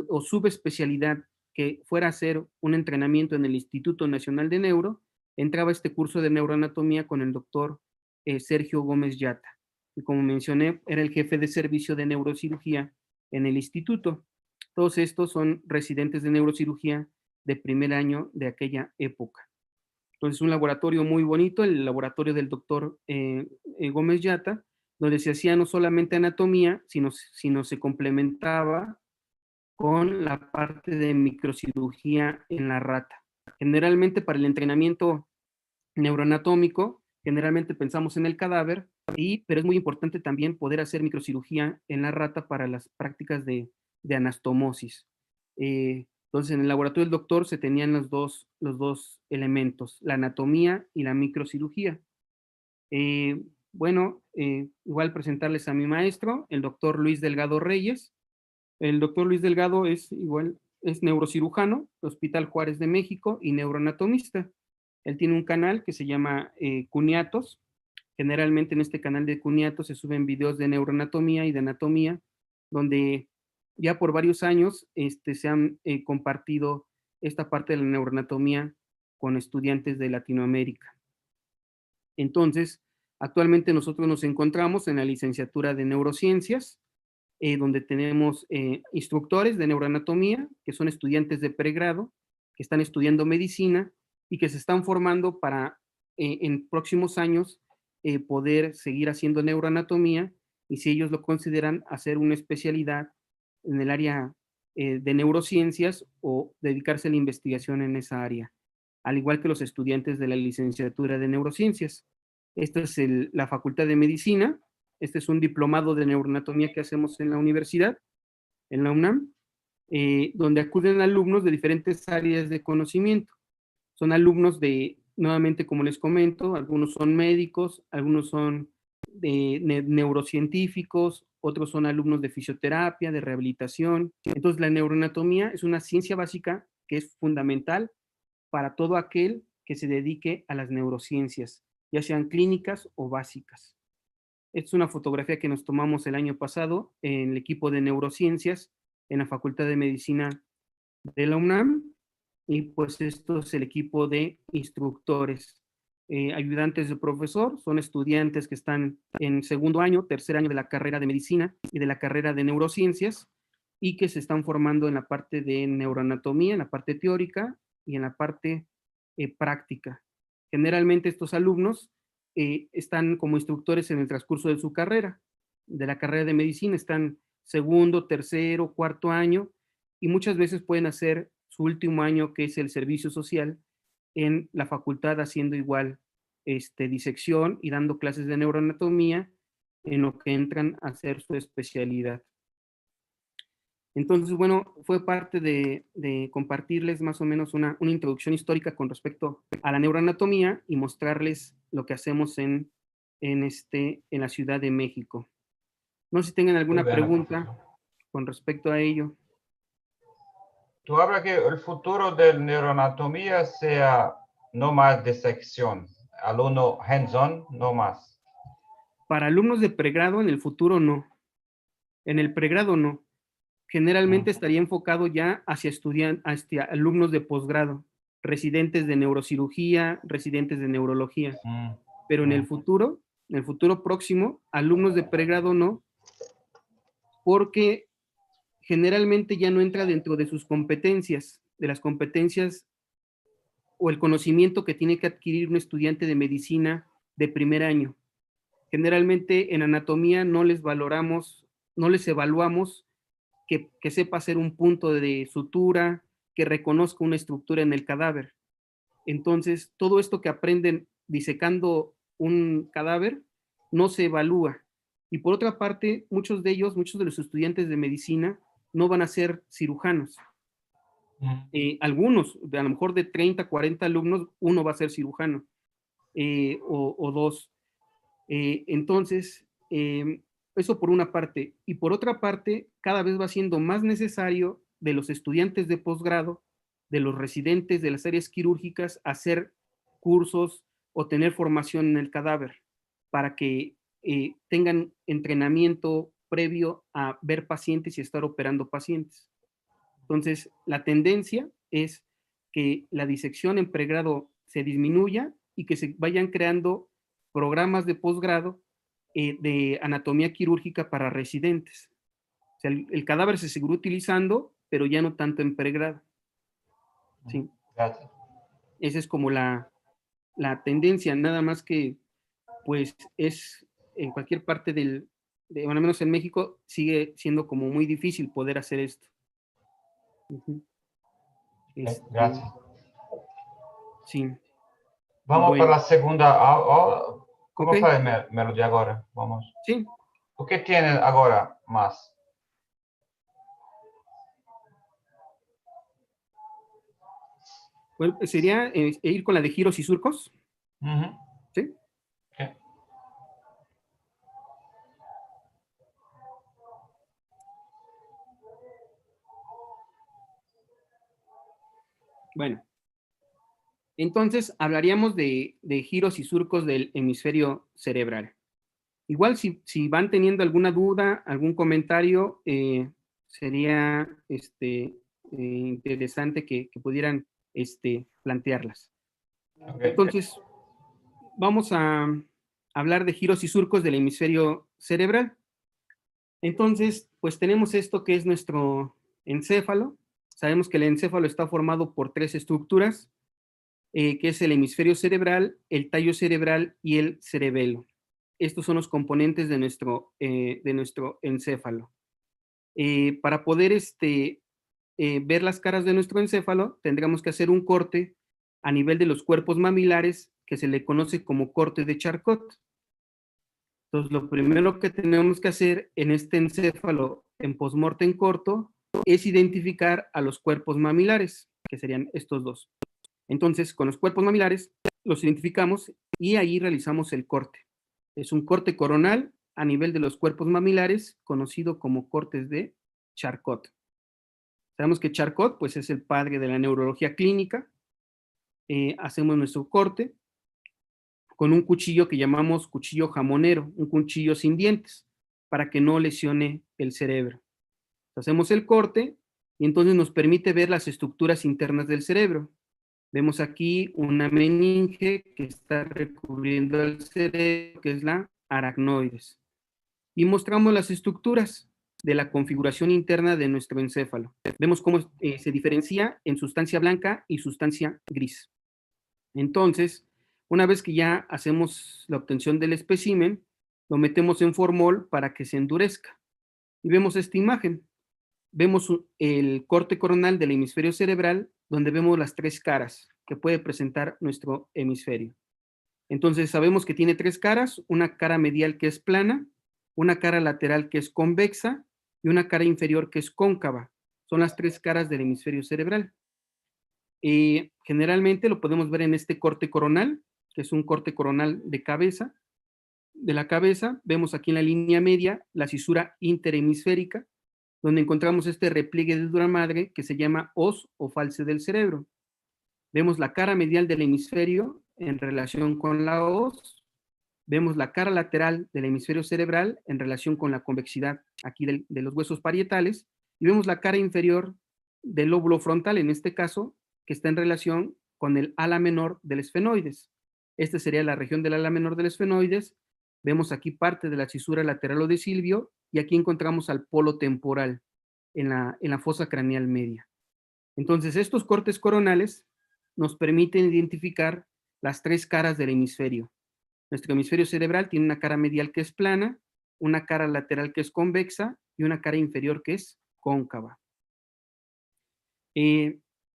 o subespecialidad que fuera a hacer un entrenamiento en el Instituto Nacional de Neuro. Entraba este curso de neuroanatomía con el doctor Sergio Gómez Yata, y como mencioné, era el jefe de servicio de neurocirugía en el instituto. Todos estos son residentes de neurocirugía de primer año de aquella época. Entonces, un laboratorio muy bonito, el laboratorio del doctor Gómez Yata, donde se hacía no solamente anatomía, sino se complementaba con la parte de microcirugía en la rata. Generalmente para el entrenamiento neuroanatómico, generalmente pensamos en el cadáver, pero es muy importante también poder hacer microcirugía en la rata para las prácticas de anastomosis. Entonces, en el laboratorio del doctor se tenían los dos elementos, la anatomía y la microcirugía. Igual presentarles a mi maestro, el doctor Luis Delgado Reyes. El doctor Luis Delgado es neurocirujano, Hospital Juárez de México y neuroanatomista. Él tiene un canal que se llama Cuniatos. Generalmente en este canal de Cuniatos se suben videos de neuroanatomía y de anatomía, donde ya por varios años se han compartido esta parte de la neuroanatomía con estudiantes de Latinoamérica. Entonces, actualmente nosotros nos encontramos en la licenciatura de neurociencias, donde tenemos instructores de neuroanatomía, que son estudiantes de pregrado, que están estudiando medicina y que se están formando para en próximos años poder seguir haciendo neuroanatomía y, si ellos lo consideran, hacer una especialidad en el área de neurociencias o dedicarse a la investigación en esa área, al igual que los estudiantes de la licenciatura de neurociencias. Esta es la Facultad de Medicina. Este es un diplomado de neuroanatomía que hacemos en la universidad, en la UNAM, donde acuden alumnos de diferentes áreas de conocimiento. Son alumnos nuevamente, como les comento, algunos son médicos, algunos son neurocientíficos, otros son alumnos de fisioterapia, de rehabilitación. Entonces, la neuroanatomía es una ciencia básica que es fundamental para todo aquel que se dedique a las neurociencias, ya sean clínicas o básicas. Esta es una fotografía que nos tomamos el año pasado en el equipo de neurociencias en la Facultad de Medicina de la UNAM, y pues esto es el equipo de instructores, ayudantes de profesor, son estudiantes que están en segundo año, tercer año de la carrera de medicina y de la carrera de neurociencias, y que se están formando en la parte de neuroanatomía, en la parte teórica y en la parte práctica. Generalmente estos alumnos están como instructores en el transcurso de su carrera, de la carrera de medicina, están segundo, tercero, cuarto año, y muchas veces pueden hacer su último año, que es el servicio social, en la facultad, haciendo igual disección y dando clases de neuroanatomía, en lo que entran a hacer su especialidad. Entonces, bueno, fue parte de compartirles más o menos una introducción histórica con respecto a la neuroanatomía y mostrarles lo que hacemos en la Ciudad de México. No sé si tengan alguna pregunta con respecto a ello. Tú hablas que el futuro de neuroanatomía sea no más disección, alumno hands-on, no más. Para alumnos de pregrado, en el futuro no. En el pregrado no. Generalmente estaría enfocado ya hacia alumnos de posgrado, residentes de neurocirugía, residentes de neurología. Pero en el futuro próximo, alumnos de pregrado no, porque generalmente ya no entra dentro de sus competencias, de las competencias o el conocimiento que tiene que adquirir un estudiante de medicina de primer año. Generalmente en anatomía no les evaluamos que sepa hacer un punto de sutura, que reconozca una estructura en el cadáver. Entonces, todo esto que aprenden disecando un cadáver no se evalúa. Y por otra parte, muchos de los estudiantes de medicina no van a ser cirujanos. Algunos, a lo mejor de 30, 40 alumnos, uno va a ser cirujano, o dos. Entonces, eso por una parte. Y por otra parte, cada vez va siendo más necesario de los estudiantes de posgrado, de los residentes de las áreas quirúrgicas, hacer cursos o tener formación en el cadáver para que tengan entrenamiento previo a ver pacientes y estar operando pacientes. Entonces, la tendencia es que la disección en pregrado se disminuya y que se vayan creando programas de posgrado de anatomía quirúrgica para residentes. O sea, el cadáver se seguirá utilizando, pero ya no tanto en pregrado. Sí, Gracias. esa es como la tendencia, nada más que pues es en cualquier parte bueno, al menos en México, sigue siendo como muy difícil poder hacer esto. Ujú. Gracias. Sí. Vamos Bueno, para la segunda. ¿Cómo ok, fue a melodía agora? Vamos. sí. O que tiene agora más? Bueno, sería ir con la de giros y surcos, Uhum. ¿sí? Ok. Bueno, entonces hablaríamos de giros y surcos del hemisferio cerebral. Igual si van teniendo alguna duda, algún comentario, sería interesante que pudieran plantearlas. Ok. Entonces, vamos a hablar de giros y surcos del hemisferio cerebral. Entonces, pues tenemos esto que es nuestro encéfalo. Sabemos que el encéfalo está formado por tres estructuras, que es el hemisferio cerebral, el tallo cerebral y el cerebelo. Estos son los componentes de nuestro encéfalo. Para poder ver las caras de nuestro encéfalo, tendríamos que hacer un corte a nivel de los cuerpos mamilares, que se le conoce como corte de Charcot. Entonces, lo primero que tenemos que hacer en este encéfalo en postmortem corto es identificar a los cuerpos mamilares, que serían estos dos. Entonces, con los cuerpos mamilares los identificamos y ahí realizamos el corte. Es un corte coronal a nivel de los cuerpos mamilares, conocido como cortes de Charcot. Sabemos que Charcot pues, es el padre de la neurología clínica. Hacemos nuestro corte con un cuchillo que llamamos cuchillo jamonero, un cuchillo sin dientes, para que no lesione el cerebro. Hacemos el corte y entonces nos permite ver las estructuras internas del cerebro. Vemos aquí una meninge que está recubriendo el cerebro, que es la aracnoides. Y mostramos las estructuras de la configuración interna de nuestro encéfalo. Vemos cómo se diferencia en sustancia blanca y sustancia gris. Entonces, una vez que ya hacemos la obtención del espécimen, lo metemos en formol para que se endurezca. Y vemos esta imagen. Vemos el corte coronal del hemisferio cerebral, donde vemos las tres caras que puede presentar nuestro hemisferio. Entonces sabemos que tiene tres caras, una cara medial que es plana, una cara lateral que es convexa y una cara inferior que es cóncava. Son las tres caras del hemisferio cerebral. Generalmente lo podemos ver en este corte coronal, que es un corte coronal de cabeza. De la cabeza vemos aquí en la línea media la cisura interhemisférica, donde encontramos este repliegue de dura madre que se llama os o falce del cerebro. Vemos la cara medial del hemisferio en relación con la os, vemos la cara lateral del hemisferio cerebral en relación con la convexidad aquí de los huesos parietales, y vemos la cara inferior del lóbulo frontal, en este caso, que está en relación con el ala menor del esfenoides. Esta sería la región del ala menor del esfenoides. Vemos aquí parte de la cisura lateral o de Silvio, y aquí encontramos al polo temporal en la fosa craneal media. Entonces, estos cortes coronales nos permiten identificar las tres caras del hemisferio. Nuestro hemisferio cerebral tiene una cara medial que es plana, una cara lateral que es convexa y una cara inferior que es cóncava.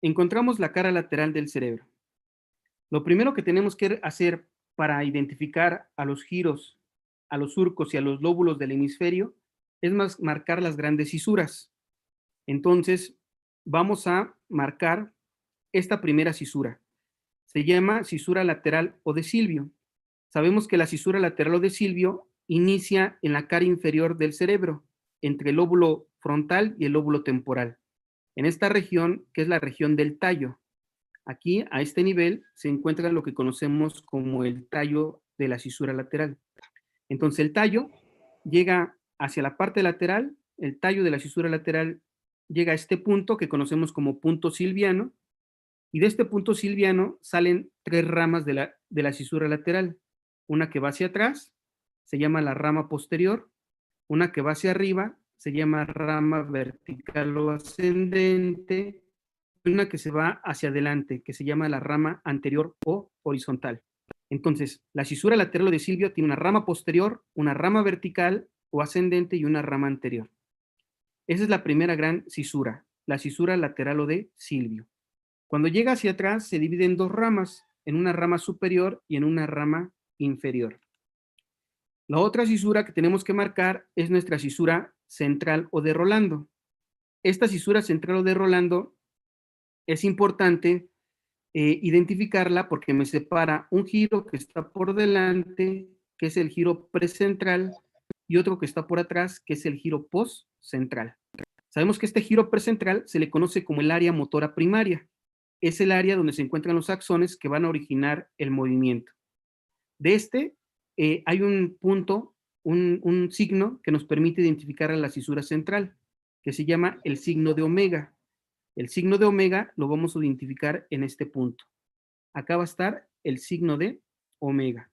Encontramos la cara lateral del cerebro. Lo primero que tenemos que hacer para identificar a los giros, a los surcos y a los lóbulos del hemisferio es marcar las grandes cisuras. Entonces, vamos a marcar esta primera cisura. Se llama cisura lateral o de Silvio. Sabemos que la cisura lateral o de Silvio inicia en la cara inferior del cerebro, entre el lóbulo frontal y el lóbulo temporal. En esta región, que es la región del tallo. Aquí, a este nivel, se encuentra lo que conocemos como el tallo de la cisura lateral. Entonces, el tallo llega hacia la parte lateral, el tallo de la cisura lateral llega a este punto que conocemos como punto silviano, y de este punto silviano salen tres ramas de la cisura lateral. Una que va hacia atrás, se llama la rama posterior, una que va hacia arriba, se llama rama vertical o ascendente, y una que se va hacia adelante, que se llama la rama anterior o horizontal. Entonces, la cisura lateral o de Silvio tiene una rama posterior, una rama vertical o ascendente y una rama anterior. Esa es la primera gran cisura, la cisura lateral o de Silvio. Cuando llega hacia atrás, se divide en dos ramas, en una rama superior y en una rama inferior. La otra cisura que tenemos que marcar es nuestra cisura central o de Rolando. Esta cisura central o de Rolando es importante identificarla porque me separa un giro que está por delante, que es el giro precentral, y otro que está por atrás, que es el giro postcentral. Sabemos que este giro precentral se le conoce como el área motora primaria. Es el área donde se encuentran los axones que van a originar el movimiento. De este hay un punto, un signo que nos permite identificar a la cisura central, que se llama el signo de omega. El signo de omega lo vamos a identificar en este punto. Acá va a estar el signo de omega.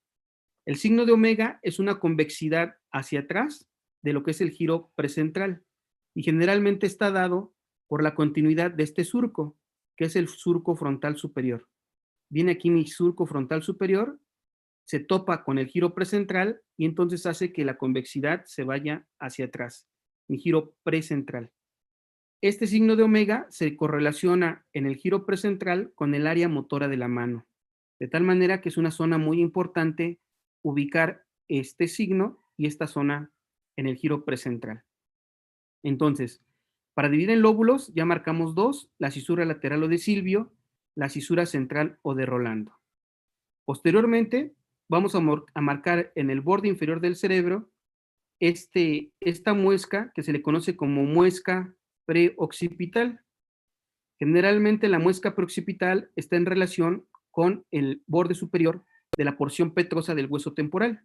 El signo de omega es una convexidad hacia atrás de lo que es el giro precentral y generalmente está dado por la continuidad de este surco, que es el surco frontal superior. Viene aquí mi surco frontal superior, se topa con el giro precentral y entonces hace que la convexidad se vaya hacia atrás, mi giro precentral. Este signo de omega se correlaciona en el giro precentral con el área motora de la mano, de tal manera que es una zona muy importante ubicar este signo y esta zona en el giro precentral. Entonces, para dividir en lóbulos ya marcamos dos, la cisura lateral o de Silvio, la cisura central o de Rolando. Posteriormente, vamos a marcar en el borde inferior del cerebro esta muesca que se le conoce como muesca preoccipital. Generalmente la muesca preoccipital está en relación con el borde superior de la porción petrosa del hueso temporal.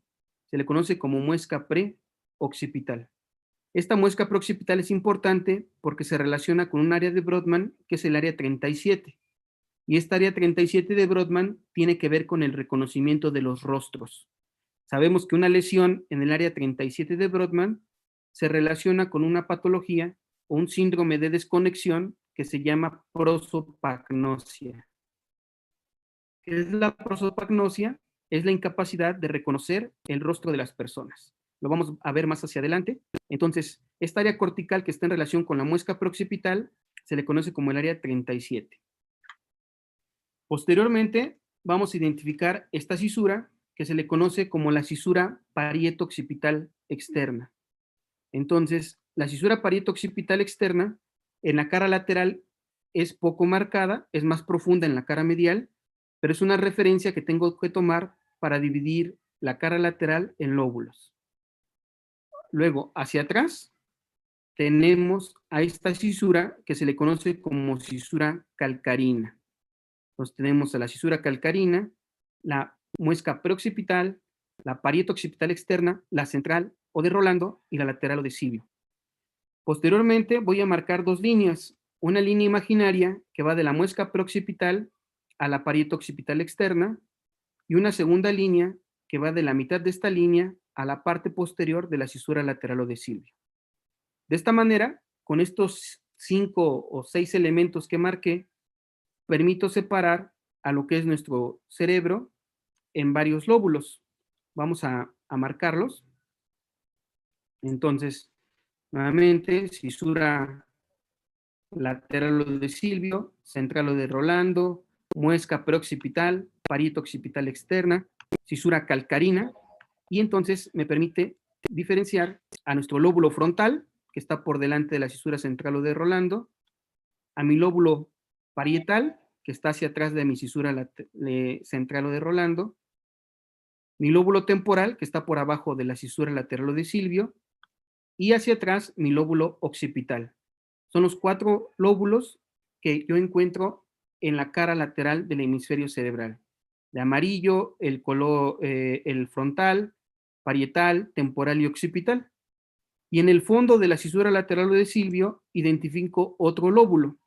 Se le conoce como muesca preoccipital. Esta muesca preoccipital es importante porque se relaciona con un área de Brodmann que es el área 37. Y esta área 37 de Brodmann tiene que ver con el reconocimiento de los rostros. Sabemos que una lesión en el área 37 de Brodmann se relaciona con una patología o un síndrome de desconexión que se llama prosopagnosia. ¿Qué es la prosopagnosia? Es la incapacidad de reconocer el rostro de las personas. Lo vamos a ver más hacia adelante. Entonces, esta área cortical que está en relación con la muesca preoccipital se le conoce como el área 37. Posteriormente, vamos a identificar esta cisura que se le conoce como la cisura parieto-occipital externa. Entonces, la cisura parieto-occipital externa en la cara lateral es poco marcada, es más profunda en la cara medial, pero es una referencia que tengo que tomar para dividir la cara lateral en lóbulos. Luego, hacia atrás, tenemos a esta cisura que se le conoce como cisura calcarina. Entonces tenemos a la cisura calcarina, la muesca preoccipital, la parieto-occipital externa, la central o de Rolando y la lateral o de Silvio. Posteriormente voy a marcar dos líneas, una línea imaginaria que va de la muesca preoccipital a la parieto-occipital externa y una segunda línea que va de la mitad de esta línea a la parte posterior de la cisura lateral o de Silvio. De esta manera, con estos 5 o 6 elementos que marqué, permito separar a lo que es nuestro cerebro en varios lóbulos. Vamos a marcarlos. Entonces, nuevamente, cisura lateral o de Silvio, central o de Rolando, muesca preoccipital, parieto-occipital externa, cisura calcarina, y entonces me permite diferenciar a nuestro lóbulo frontal, que está por delante de la cisura central o de Rolando, a mi lóbulo parietal, que está hacia atrás de mi cisura central o de Rolando, mi lóbulo temporal, que está por abajo de la cisura lateral o de Silvio, y hacia atrás mi lóbulo occipital. Son los 4 lóbulos que yo encuentro en la cara lateral del hemisferio cerebral. De amarillo, el color, el frontal, parietal, temporal y occipital. Y en el fondo de la cisura lateral o de Silvio identifico otro lóbulo.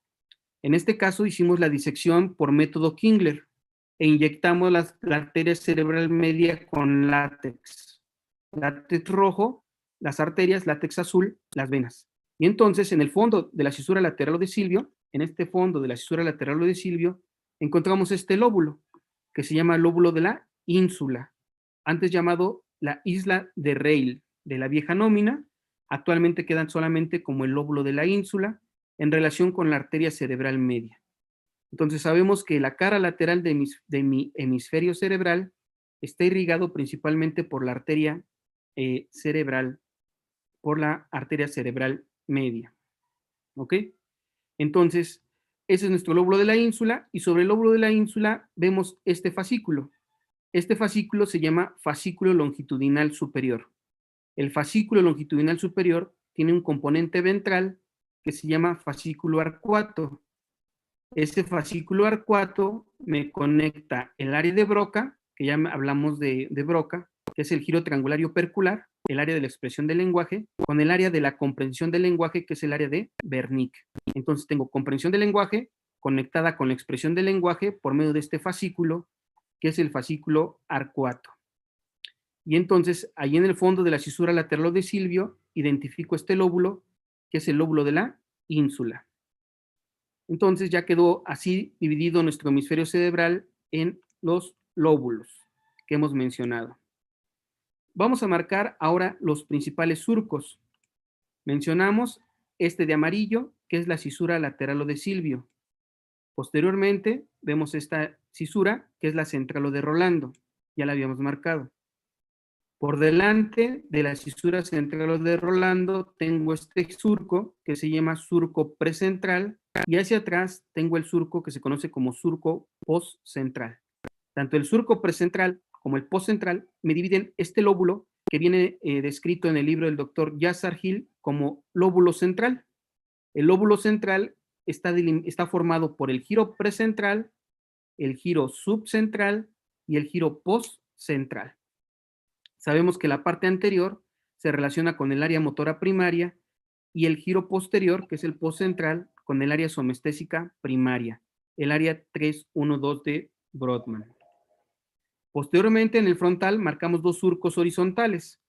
En este caso hicimos la disección por método Kingler e inyectamos la arteria cerebral media con látex rojo, las arterias, látex azul, las venas. Y entonces, en el fondo de la cisura lateral de Silvio, en este fondo de la cisura lateral de Silvio, encontramos este lóbulo, que se llama lóbulo de la ínsula, antes llamado la isla de Reil, de la vieja nómina. Actualmente quedan solamente como el lóbulo de la ínsula en relación con la arteria cerebral media. Entonces sabemos que la cara lateral de mi hemisferio cerebral está irrigado principalmente por la arteria cerebral, por la arteria cerebral media. ¿Ok? Entonces, ese es nuestro lóbulo de la ínsula, y sobre el lóbulo de la ínsula vemos este fascículo. Este fascículo se llama fascículo longitudinal superior. El fascículo longitudinal superior tiene un componente ventral que se llama fascículo arcuato. Ese fascículo arcuato me conecta el área de Broca, que ya hablamos de Broca, que es el giro triangulario opercular, el área de la expresión del lenguaje, con el área de la comprensión del lenguaje, que es el área de Wernicke. Entonces tengo comprensión del lenguaje conectada con la expresión del lenguaje por medio de este fascículo, que es el fascículo arcuato. Y entonces, ahí en el fondo de la cisura lateral de Silvio, identifico este lóbulo, que es el lóbulo de la ínsula. Entonces ya quedó así dividido nuestro hemisferio cerebral en los lóbulos que hemos mencionado. Vamos a marcar ahora los principales surcos. Mencionamos este de amarillo, que es la cisura lateral de Silvio. Posteriormente vemos esta cisura, que es la central de Rolando. Ya la habíamos marcado. Por delante de la cisura central de Rolando tengo este surco que se llama surco precentral, y hacia atrás tengo el surco que se conoce como surco postcentral. Tanto el surco precentral como el postcentral me dividen este lóbulo que viene descrito en el libro del doctor Yassar Gil como lóbulo central. El lóbulo central está formado por el giro precentral, el giro subcentral y el giro postcentral. Sabemos que la parte anterior se relaciona con el área motora primaria y el giro posterior, que es el postcentral, con el área somestésica primaria, el área 312 de Brodmann. Posteriormente, en el frontal, marcamos dos surcos horizontales,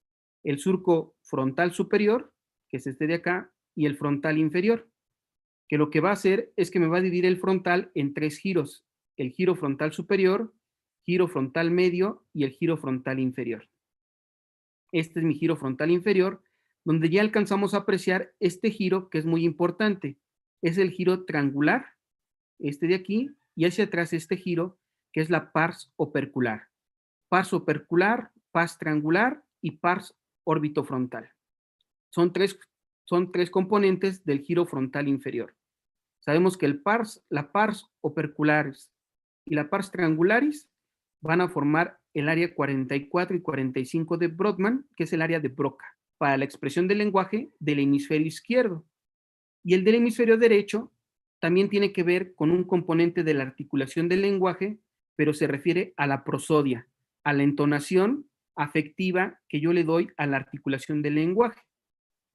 el surco frontal superior, que es este de acá, y el frontal inferior, que lo que va a hacer es que me va a dividir el frontal en tres giros, el giro frontal superior, giro frontal medio y el giro frontal inferior. Este es mi giro frontal inferior, donde ya alcanzamos a apreciar este giro que es muy importante. Es el giro triangular, este de aquí, y hacia atrás este giro, que es la pars opercular. Pars opercular, pars triangular y pars orbitofrontal. Son tres componentes del giro frontal inferior. Sabemos que la pars opercularis y la pars triangularis van a formar el área 44 y 45 de Brodmann, que es el área de Broca, para la expresión del lenguaje del hemisferio izquierdo. Y el del hemisferio derecho también tiene que ver con un componente de la articulación del lenguaje, pero se refiere a la prosodia, a la entonación afectiva que yo le doy a la articulación del lenguaje.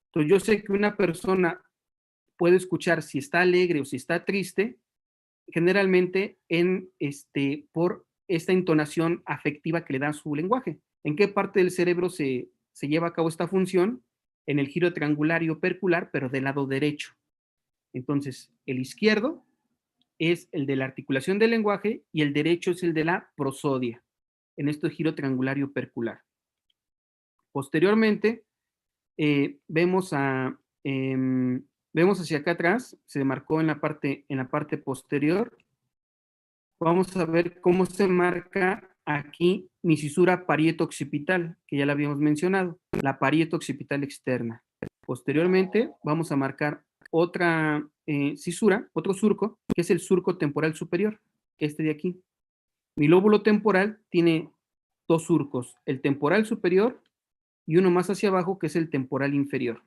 Entonces yo sé que una persona puede escuchar si está alegre o si está triste, generalmente por esta entonación afectiva que le da a su lenguaje. ¿En qué parte del cerebro se lleva a cabo esta función? En el giro triangular y opercular, pero del lado derecho. Entonces, el izquierdo es el de la articulación del lenguaje y el derecho es el de la prosodia, en este giro triangular y opercular. Posteriormente, vemos hacia acá atrás, se marcó en la parte posterior. Vamos a ver cómo se marca aquí mi cisura parieto-occipital, que ya la habíamos mencionado, la parieto-occipital externa. Posteriormente, vamos a marcar otra cisura, otro surco, que es el surco temporal superior, este de aquí. Mi lóbulo temporal tiene dos surcos, el temporal superior y uno más hacia abajo, que es el temporal inferior.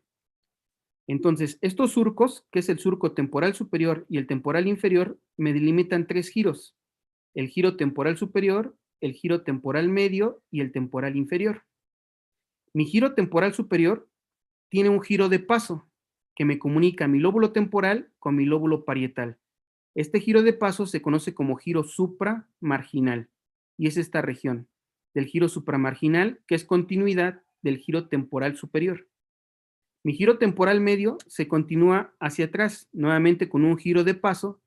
Entonces, estos surcos, que es el surco temporal superior y el temporal inferior, me delimitan tres giros: el giro temporal superior, el giro temporal medio y el temporal inferior. Mi giro temporal superior tiene un giro de paso que me comunica mi lóbulo temporal con mi lóbulo parietal. Este giro de paso se conoce como giro supramarginal y es esta región del giro supramarginal, que es continuidad del giro temporal superior. Mi giro temporal medio se continúa hacia atrás, nuevamente con un giro de paso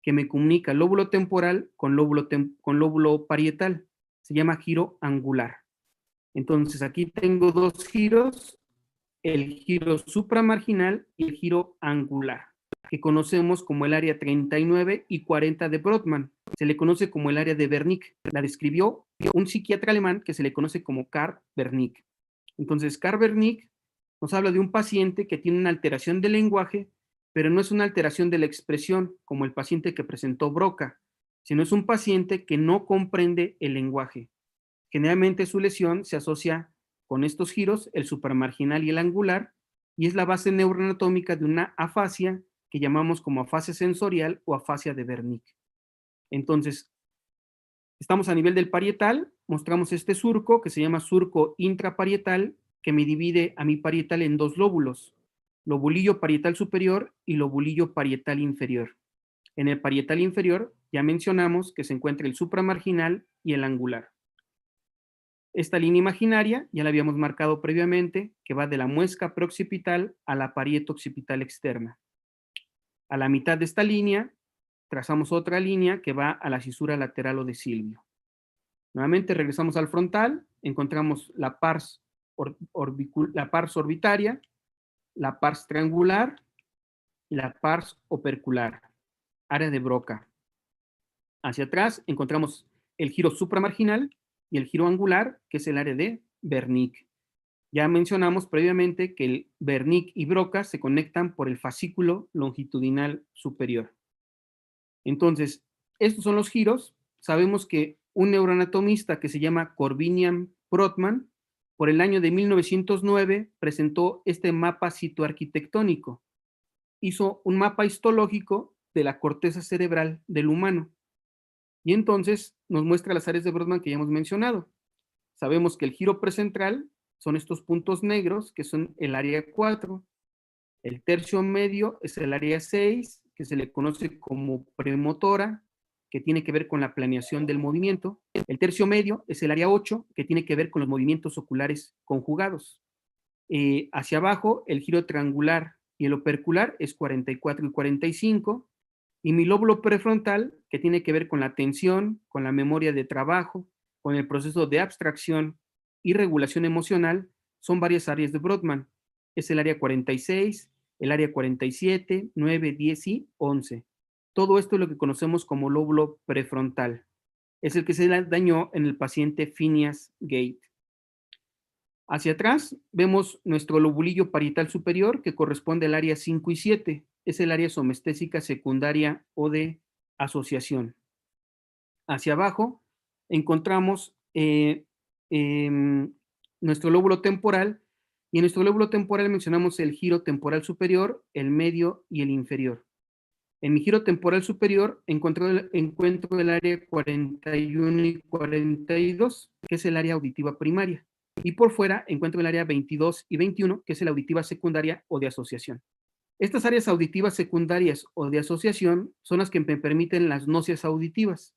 que me comunica lóbulo temporal con lóbulo parietal. Se llama giro angular. Entonces aquí tengo dos giros, el giro supramarginal y el giro angular, que conocemos como el área 39 y 40 de Brodmann. Se le conoce como el área de Wernicke. La describió un psiquiatra alemán que se le conoce como Karl Wernicke. Entonces, Karl Wernicke nos habla de un paciente que tiene una alteración del lenguaje, pero no es una alteración de la expresión, como el paciente que presentó Broca, sino es un paciente que no comprende el lenguaje. Generalmente su lesión se asocia con estos giros, el supramarginal y el angular, y es la base neuroanatómica de una afasia que llamamos como afasia sensorial o afasia de Wernicke. Entonces, estamos a nivel del parietal, mostramos este surco que se llama surco intraparietal, que me divide a mi parietal en dos lóbulos, lobulillo parietal superior y lobulillo parietal inferior. En el parietal inferior ya mencionamos que se encuentra el supramarginal y el angular. Esta línea imaginaria ya la habíamos marcado previamente, que va de la muesca preoccipital a la parieta occipital externa. A la mitad de esta línea trazamos otra línea que va a la cisura lateral o de Silvio. Nuevamente regresamos al frontal, encontramos la pars orbitaria, la pars triangular y la pars opercular, área de Broca. Hacia atrás encontramos el giro supramarginal y el giro angular, que es el área de Wernicke. Ya mencionamos previamente que el Wernicke y Broca se conectan por el fascículo longitudinal superior. Entonces, estos son los giros. Sabemos que un neuroanatomista que se llama Corbinian Brodmann, por el año de 1909, presentó este mapa citoarquitectónico. Hizo un mapa histológico de la corteza cerebral del humano. Y entonces nos muestra las áreas de Brodmann que ya hemos mencionado. Sabemos que el giro precentral son estos puntos negros, que son el área 4. El tercio medio es el área 6, que se le conoce como premotora, que tiene que ver con la planeación del movimiento. El tercio medio es el área 8, que tiene que ver con los movimientos oculares conjugados. Hacia abajo, el giro triangular y el opercular es 44 y 45. Y mi lóbulo prefrontal, que tiene que ver con la atención, con la memoria de trabajo, con el proceso de abstracción y regulación emocional, son varias áreas de Brodmann. Es el área 46, el área 47, 9, 10 y 11. Todo esto es lo que conocemos como lóbulo prefrontal. Es el que se dañó en el paciente Phineas Gage. Hacia atrás vemos nuestro lobulillo parietal superior, que corresponde al área 5 y 7. Es el área somestésica secundaria o de asociación. Hacia abajo encontramos nuestro lóbulo temporal, y en nuestro lóbulo temporal mencionamos el giro temporal superior, el medio y el inferior. En mi giro temporal superior encuentro el área 41 y 42, que es el área auditiva primaria. Y por fuera encuentro el área 22 y 21, que es la auditiva secundaria o de asociación. Estas áreas auditivas secundarias o de asociación son las que me permiten las nocias auditivas.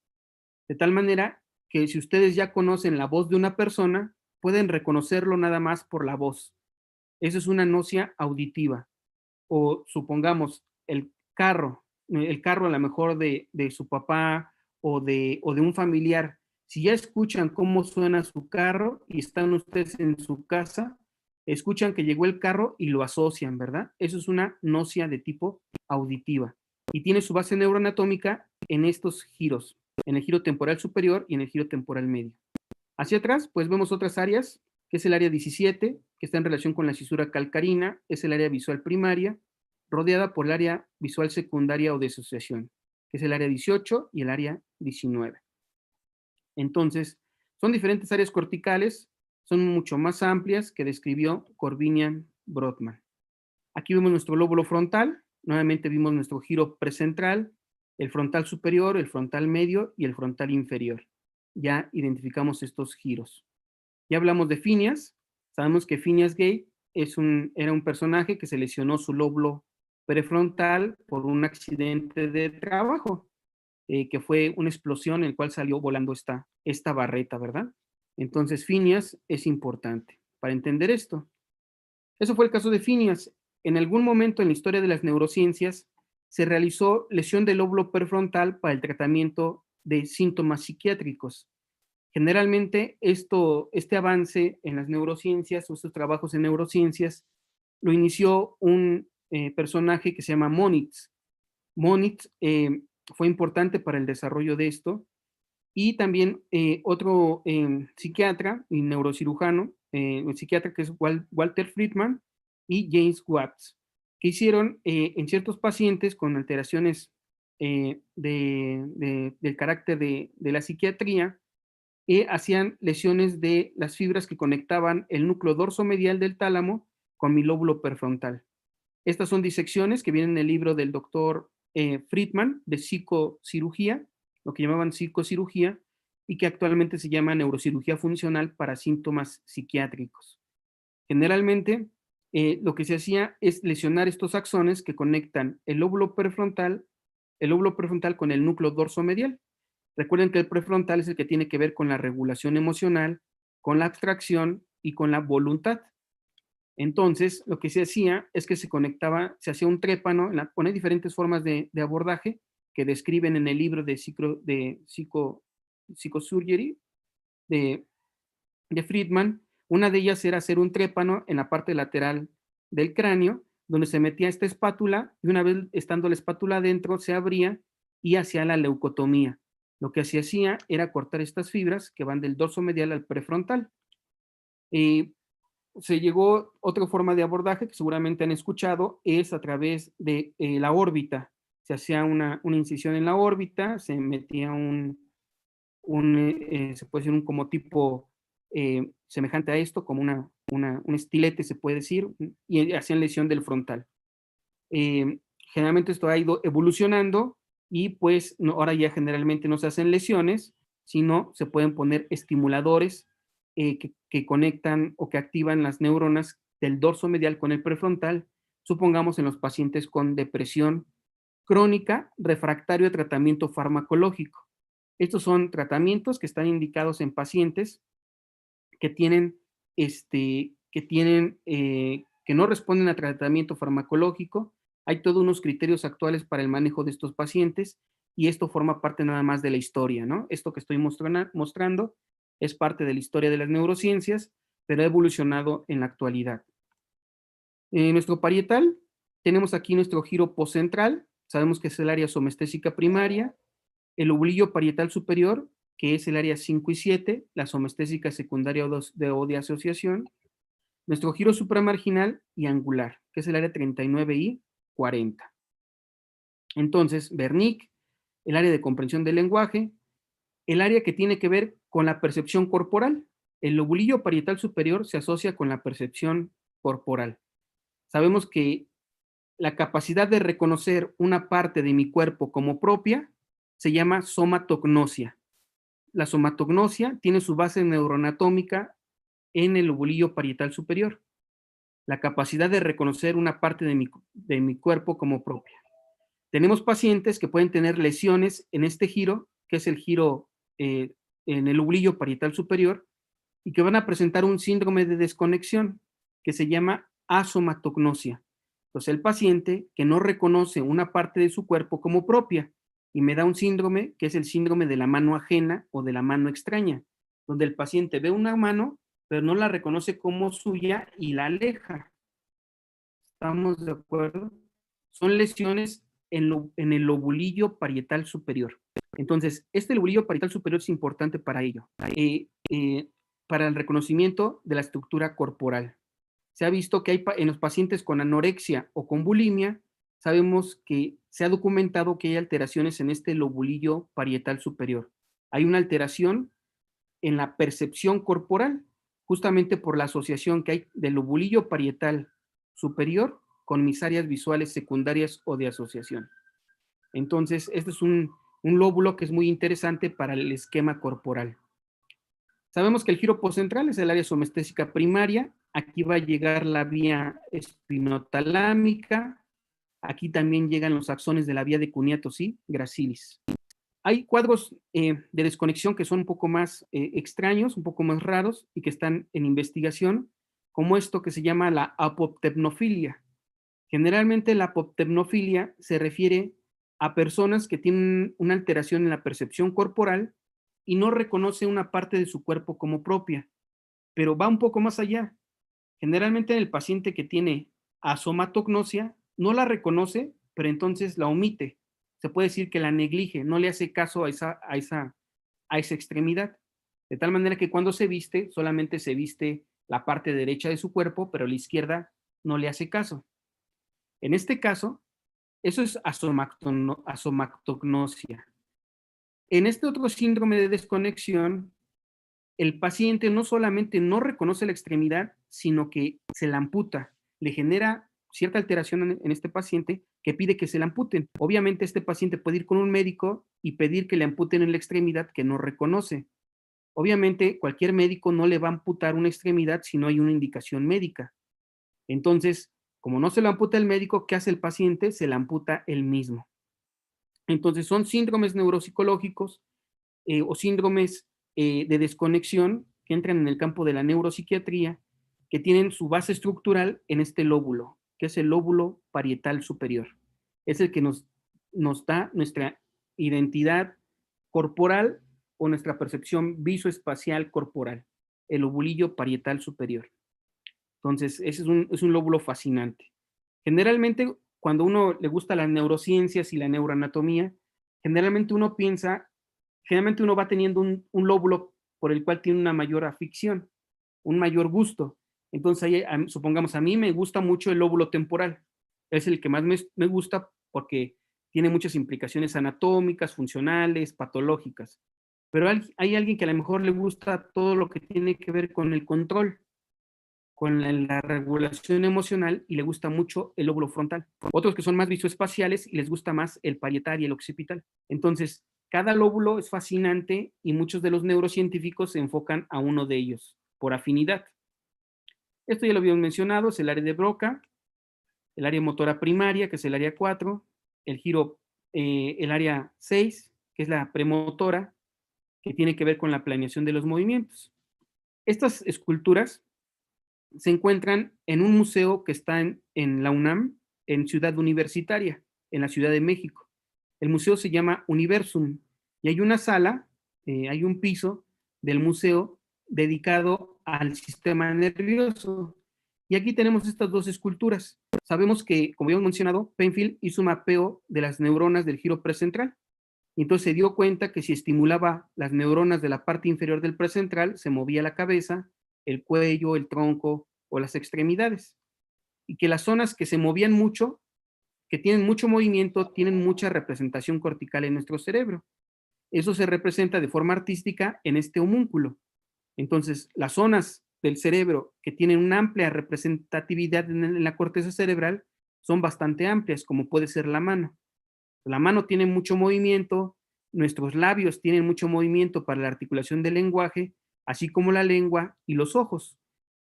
De tal manera que si ustedes ya conocen la voz de una persona, pueden reconocerlo nada más por la voz. Eso es una nocia auditiva. O supongamos el carro a lo mejor de su papá o de un familiar. Si ya escuchan cómo suena su carro y están ustedes en su casa, escuchan que llegó el carro y lo asocian, ¿verdad? Eso es una nocia de tipo auditiva. Y tiene su base neuroanatómica en estos giros, en el giro temporal superior y en el giro temporal medio. Hacia atrás, pues vemos otras áreas, que es el área 17, que está en relación con la cisura calcarina, es el área visual primaria, rodeada por el área visual secundaria o de asociación, que es el área 18 y el área 19. Entonces, son diferentes áreas corticales, son mucho más amplias que describió Corbinian Brodmann. Aquí vemos nuestro lóbulo frontal, nuevamente vimos nuestro giro precentral, el frontal superior, el frontal medio y el frontal inferior. Ya identificamos estos giros. Ya hablamos de Phineas, sabemos que Phineas Gage era un personaje que se lesionó su lóbulo prefrontal por un accidente de trabajo, que fue una explosión en la cual salió volando esta barreta, ¿verdad? Entonces, Phineas es importante para entender esto. Eso fue el caso de Phineas. En algún momento en la historia de las neurociencias se realizó lesión del lóbulo prefrontal para el tratamiento de síntomas psiquiátricos. Generalmente este avance en las neurociencias o estos trabajos en neurociencias lo inició un personaje que se llama Monitz. Monitz fue importante para el desarrollo de esto, y también otro psiquiatra y neurocirujano, un psiquiatra que es Walter Friedman y James Watts, que hicieron en ciertos pacientes con alteraciones del carácter de la psiquiatría, hacían lesiones de las fibras que conectaban el núcleo dorsomedial del tálamo con mi lóbulo prefrontal. Estas son disecciones que vienen en el libro del doctor Friedman de psicocirugía, lo que llamaban psicocirugía, y que actualmente se llama neurocirugía funcional para síntomas psiquiátricos. Generalmente, lo que se hacía es lesionar estos axones que conectan el lóbulo prefrontal con el núcleo dorsomedial. Recuerden que el prefrontal es el que tiene que ver con la regulación emocional, con la abstracción y con la voluntad. Entonces, lo que se hacía es que se hacía un trépano, pone diferentes formas de abordaje que describen en el libro de Psychosurgery de Friedman. Una de ellas era hacer un trépano en la parte lateral del cráneo, donde se metía esta espátula, y una vez estando la espátula adentro, se abría y hacía la leucotomía. Lo que se hacía era cortar estas fibras que van del dorso medial al prefrontal. Se llegó otra forma de abordaje que seguramente han escuchado, es a través de la órbita. Se hacía una incisión en la órbita, se metía se puede decir un como tipo semejante a esto, como un estilete, se puede decir, y hacían lesión del frontal. Generalmente esto ha ido evolucionando y pues ahora ya generalmente no se hacen lesiones, sino se pueden poner estimuladores que conectan o que activan las neuronas del dorso medial con el prefrontal, supongamos en los pacientes con depresión crónica refractario a tratamiento farmacológico. Estos son tratamientos que están indicados en pacientes que no responden a tratamiento farmacológico. Hay todos unos criterios actuales para el manejo de estos pacientes y esto forma parte nada más de la historia, ¿no? Esto que estoy mostrando es parte de la historia de las neurociencias, pero ha evolucionado en la actualidad. En nuestro parietal tenemos aquí nuestro giro poscentral, sabemos que es el área somestésica primaria, el lobulillo parietal superior, que es el área 5 y 7, la somestésica secundaria o de asociación, nuestro giro supramarginal y angular, que es el área 39 y 40. Entonces, Wernicke, el área de comprensión del lenguaje, el área que tiene que ver con la percepción corporal. El lobulillo parietal superior se asocia con la percepción corporal. Sabemos que la capacidad de reconocer una parte de mi cuerpo como propia se llama somatognosia. La somatognosia tiene su base neuroanatómica en el lobulillo parietal superior. La capacidad de reconocer una parte de mi cuerpo como propia. Tenemos pacientes que pueden tener lesiones en este giro, que es el giro en el lobulillo parietal superior, y que van a presentar un síndrome de desconexión que se llama asomatognosia. Entonces, el paciente que no reconoce una parte de su cuerpo como propia y me da un síndrome que es el síndrome de la mano ajena o de la mano extraña, donde el paciente ve una mano, pero no la reconoce como suya y la aleja. ¿Estamos de acuerdo? Son lesiones en el lobulillo parietal superior. Entonces, este lobulillo parietal superior es importante para ello, para el reconocimiento de la estructura corporal. Se ha visto que en los pacientes con anorexia o con bulimia, sabemos que se ha documentado que hay alteraciones en este lobulillo parietal superior. Hay una alteración en la percepción corporal, justamente por la asociación que hay del lobulillo parietal superior con mis áreas visuales secundarias o de asociación. Entonces, este es un lóbulo que es muy interesante para el esquema corporal. Sabemos que el giro poscentral es el área somestésica primaria. Aquí va a llegar la vía espinotalámica. Aquí también llegan los axones de la vía de Cuneatos y Gracilis. Hay cuadros de desconexión que son un poco más extraños, un poco más raros y que están en investigación, como esto que se llama la apoptepnofilia. Generalmente la apoptepnofilia se refiere a personas que tienen una alteración en la percepción corporal y no reconoce una parte de su cuerpo como propia, pero va un poco más allá. Generalmente el paciente que tiene asomatognosia no la reconoce, pero entonces la omite. Se puede decir que la neglige, no le hace caso a esa extremidad. De tal manera que cuando se viste, solamente se viste la parte derecha de su cuerpo, pero la izquierda no le hace caso. En este caso, eso es asomatognosia. En este otro síndrome de desconexión, el paciente no solamente no reconoce la extremidad, sino que se la amputa. Le genera cierta alteración en este paciente que pide que se la amputen. Obviamente este paciente puede ir con un médico y pedir que le amputen en la extremidad que no reconoce. Obviamente cualquier médico no le va a amputar una extremidad si no hay una indicación médica. Entonces, como no se lo amputa el médico, ¿qué hace el paciente? Se la amputa él mismo. Entonces son síndromes neuropsicológicos o síndromes de desconexión que entran en el campo de la neuropsiquiatría, que tienen su base estructural en este lóbulo, que es el lóbulo parietal superior. Es el que nos da nuestra identidad corporal o nuestra percepción visoespacial corporal, el lobulillo parietal superior. Entonces, ese es un lóbulo fascinante. Generalmente, cuando uno le gusta las neurociencias y la neuroanatomía, generalmente uno va teniendo un lóbulo por el cual tiene una mayor afición, un mayor gusto. Entonces, supongamos, a mí me gusta mucho el lóbulo temporal. Es el que más me gusta porque tiene muchas implicaciones anatómicas, funcionales, patológicas. Pero hay alguien que a lo mejor le gusta todo lo que tiene que ver con el control, con la regulación emocional, y le gusta mucho el lóbulo frontal. Otros que son más visoespaciales y les gusta más el parietal y el occipital. Entonces, cada lóbulo es fascinante y muchos de los neurocientíficos se enfocan a uno de ellos por afinidad. Esto ya lo habíamos mencionado, es el área de Broca, el área motora primaria, que es el área 4, el área 6, que es la premotora, que tiene que ver con la planeación de los movimientos. Estas esculturas se encuentran en un museo que está en la UNAM, en Ciudad Universitaria, en la Ciudad de México. El museo se llama Universum y hay una sala, hay un piso del museo dedicado al sistema nervioso. Y aquí tenemos estas dos esculturas. Sabemos que, como habíamos mencionado, Penfield hizo un mapeo de las neuronas del giro precentral. Y entonces se dio cuenta que si estimulaba las neuronas de la parte inferior del precentral, se movía la cabeza, el cuello, el tronco o las extremidades. Y que las zonas que se movían mucho, que tienen mucho movimiento, tienen mucha representación cortical en nuestro cerebro. Eso se representa de forma artística en este homúnculo. Entonces, las zonas del cerebro que tienen una amplia representatividad en la corteza cerebral son bastante amplias, como puede ser la mano. La mano tiene mucho movimiento, nuestros labios tienen mucho movimiento para la articulación del lenguaje, así como la lengua y los ojos.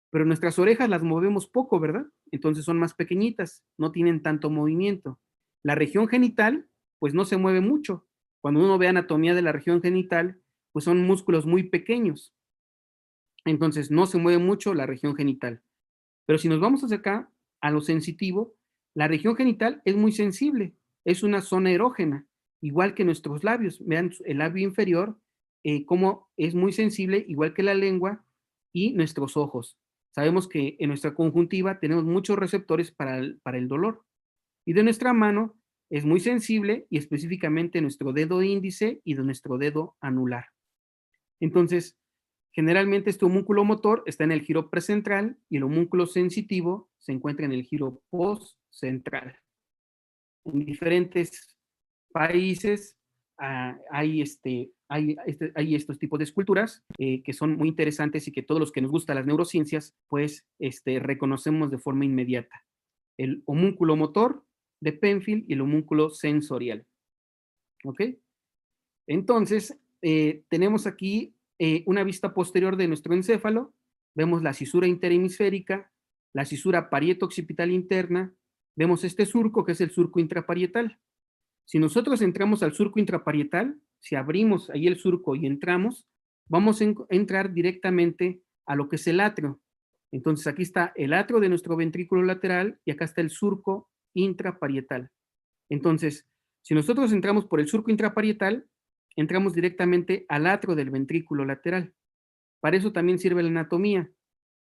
Pero nuestras orejas las movemos poco, ¿verdad? Entonces son más pequeñitas, no tienen tanto movimiento. La región genital, pues no se mueve mucho. Cuando uno ve anatomía de la región genital, pues son músculos muy pequeños. Entonces no se mueve mucho la región genital. Pero si nos vamos hacia acá, a lo sensitivo, la región genital es muy sensible, es una zona erógena, igual que nuestros labios. Vean el labio inferior, cómo es muy sensible, igual que la lengua y nuestros ojos. Sabemos que en nuestra conjuntiva tenemos muchos receptores para el dolor. Y de nuestra mano es muy sensible, y específicamente nuestro dedo índice y de nuestro dedo anular. Entonces, generalmente este homúnculo motor está en el giro precentral y el homúnculo sensitivo se encuentra en el giro postcentral. En diferentes países hay estos tipos de esculturas que son muy interesantes y que todos los que nos gustan las neurociencias pues reconocemos de forma inmediata. El homúnculo motor de Penfield y el homúnculo sensorial. ¿Ok? Entonces, tenemos aquí una vista posterior de nuestro encéfalo. Vemos la cisura interhemisférica, la cisura parieto-occipital interna. Vemos este surco que es el surco intraparietal. Si nosotros entramos al surco intraparietal, si abrimos ahí el surco y entramos, vamos a entrar directamente a lo que es el atrio. Entonces aquí está el atrio de nuestro ventrículo lateral y acá está el surco intraparietal. Entonces, si nosotros entramos por el surco intraparietal, entramos directamente al atrio del ventrículo lateral. Para eso también sirve la anatomía,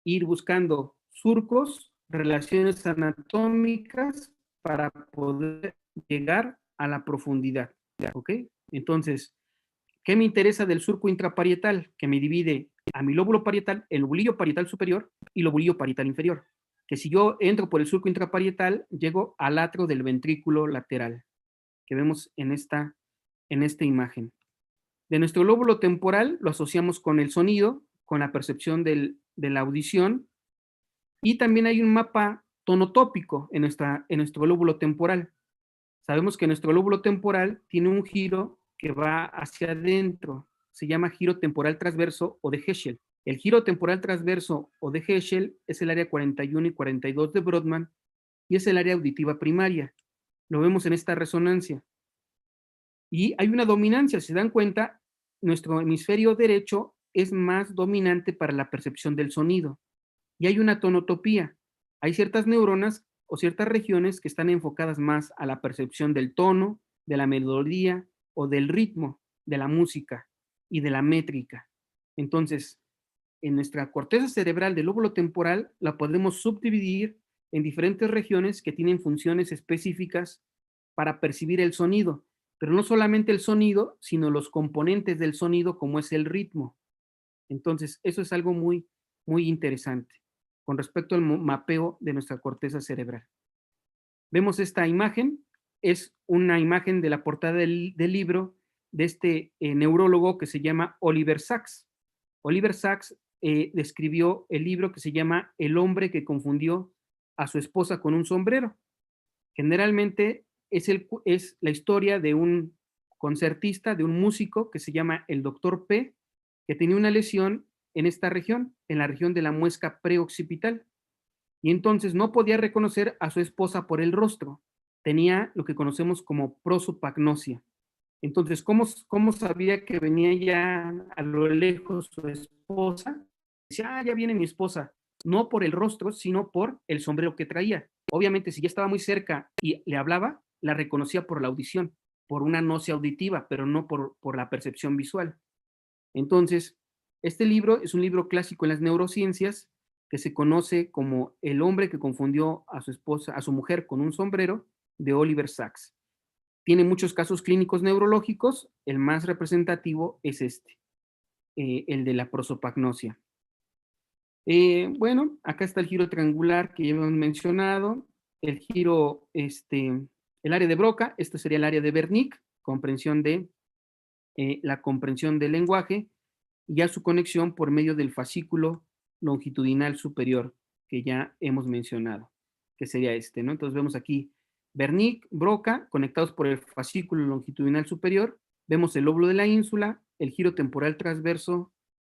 ir buscando surcos, relaciones anatómicas para poder llegar a la profundidad, ¿ok? Entonces, ¿qué me interesa del surco intraparietal? Que me divide a mi lóbulo parietal, el lobulillo parietal superior y lobulillo parietal inferior. Que si yo entro por el surco intraparietal, llego al atrio del ventrículo lateral, que vemos en esta imagen. De nuestro lóbulo temporal lo asociamos con el sonido, con la percepción de la audición, y también hay un mapa tonotópico en nuestro lóbulo temporal. Sabemos que nuestro lóbulo temporal tiene un giro que va hacia adentro, se llama giro temporal transverso o de Heschel. El giro temporal transverso o de Heschel es el área 41 y 42 de Brodmann y es el área auditiva primaria. Lo vemos en esta resonancia. Y hay una dominancia, si se dan cuenta, nuestro hemisferio derecho es más dominante para la percepción del sonido. Y hay una tonotopía. Hay ciertas neuronas o ciertas regiones que están enfocadas más a la percepción del tono, de la melodía o del ritmo de la música y de la métrica. Entonces, en nuestra corteza cerebral del lóbulo temporal la podemos subdividir en diferentes regiones que tienen funciones específicas para percibir el sonido, pero no solamente el sonido, sino los componentes del sonido como es el ritmo. Entonces, eso es algo muy, muy interesante con respecto al mapeo de nuestra corteza cerebral. Vemos esta imagen, es una imagen de la portada del libro de este neurólogo que se llama Oliver Sacks. Oliver Sacks describió el libro que se llama El hombre que confundió a su esposa con un sombrero. Generalmente es la historia de un concertista, de un músico que se llama el Dr. P, que tenía una lesión en esta región, en la región de la muesca preoccipital. Y entonces no podía reconocer a su esposa por el rostro. Tenía lo que conocemos como prosopagnosia. Entonces, ¿cómo sabía que venía ya a lo lejos su esposa? Decía, ya viene mi esposa. No por el rostro, sino por el sombrero que traía. Obviamente, si ya estaba muy cerca y le hablaba, la reconocía por la audición, por una gnosia auditiva, pero no por la percepción visual. Entonces, este libro es un libro clásico en las neurociencias que se conoce como El hombre que confundió a su esposa, a su mujer con un sombrero, de Oliver Sacks. Tiene muchos casos clínicos neurológicos, el más representativo es el de la prosopagnosia. Bueno, acá está el giro triangular que ya hemos mencionado, el giro, el área de Broca, este sería el área de Wernicke, la comprensión del lenguaje, y ya su conexión por medio del fascículo longitudinal superior, que ya hemos mencionado, que sería ¿no? Entonces vemos aquí Wernicke, Broca, conectados por el fascículo longitudinal superior, vemos el lóbulo de la ínsula, el giro temporal transverso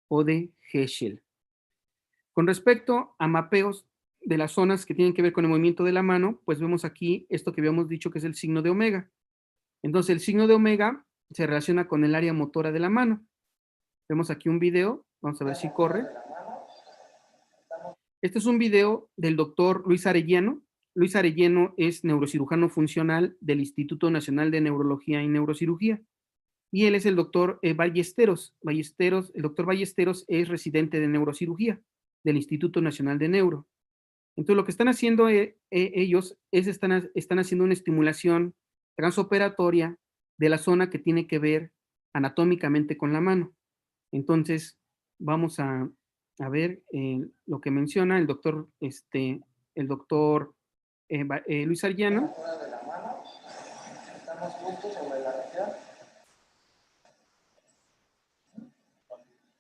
o de Heschel. Con respecto a mapeos de las zonas que tienen que ver con el movimiento de la mano, pues vemos aquí esto que habíamos dicho que es el signo de omega. Entonces el signo de omega se relaciona con el área motora de la mano. Vemos aquí un video, vamos a ver si corre. Este es un video del doctor Luis Arellano. Luis Arellano es neurocirujano funcional del Instituto Nacional de Neurología y Neurocirugía. Y él es el doctor Ballesteros. El doctor Ballesteros es residente de neurocirugía del Instituto Nacional de Neuro. Entonces, lo que están haciendo ellos es están haciendo una estimulación transoperatoria de la zona que tiene que ver anatómicamente con la mano. Entonces, vamos a ver lo que menciona el doctor Luis Arellano. Estamos juntos sobre la región.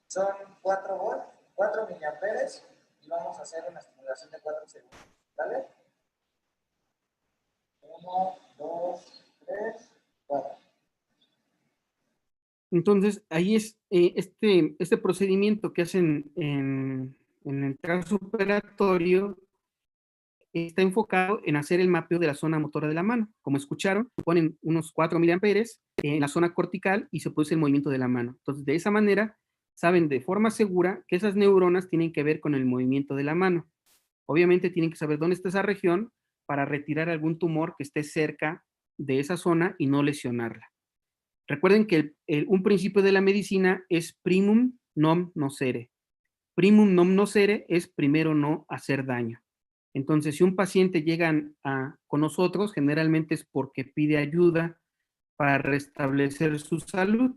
Son 4 miliamperes y vamos a hacer una estimulación de 4 segundos. ¿Vale? 1, 2, 3, 4. Entonces, ahí es este procedimiento que hacen en el transoperatorio está enfocado en hacer el mapeo de la zona motora de la mano. Como escucharon, ponen unos 4 miliamperes en la zona cortical y se produce el movimiento de la mano. Entonces, de esa manera, saben de forma segura que esas neuronas tienen que ver con el movimiento de la mano. Obviamente tienen que saber dónde está esa región para retirar algún tumor que esté cerca de esa zona y no lesionarla. Recuerden que un principio de la medicina es primum non nocere. Primum non nocere es primero no hacer daño. Entonces, si un paciente llega con nosotros, generalmente es porque pide ayuda para restablecer su salud.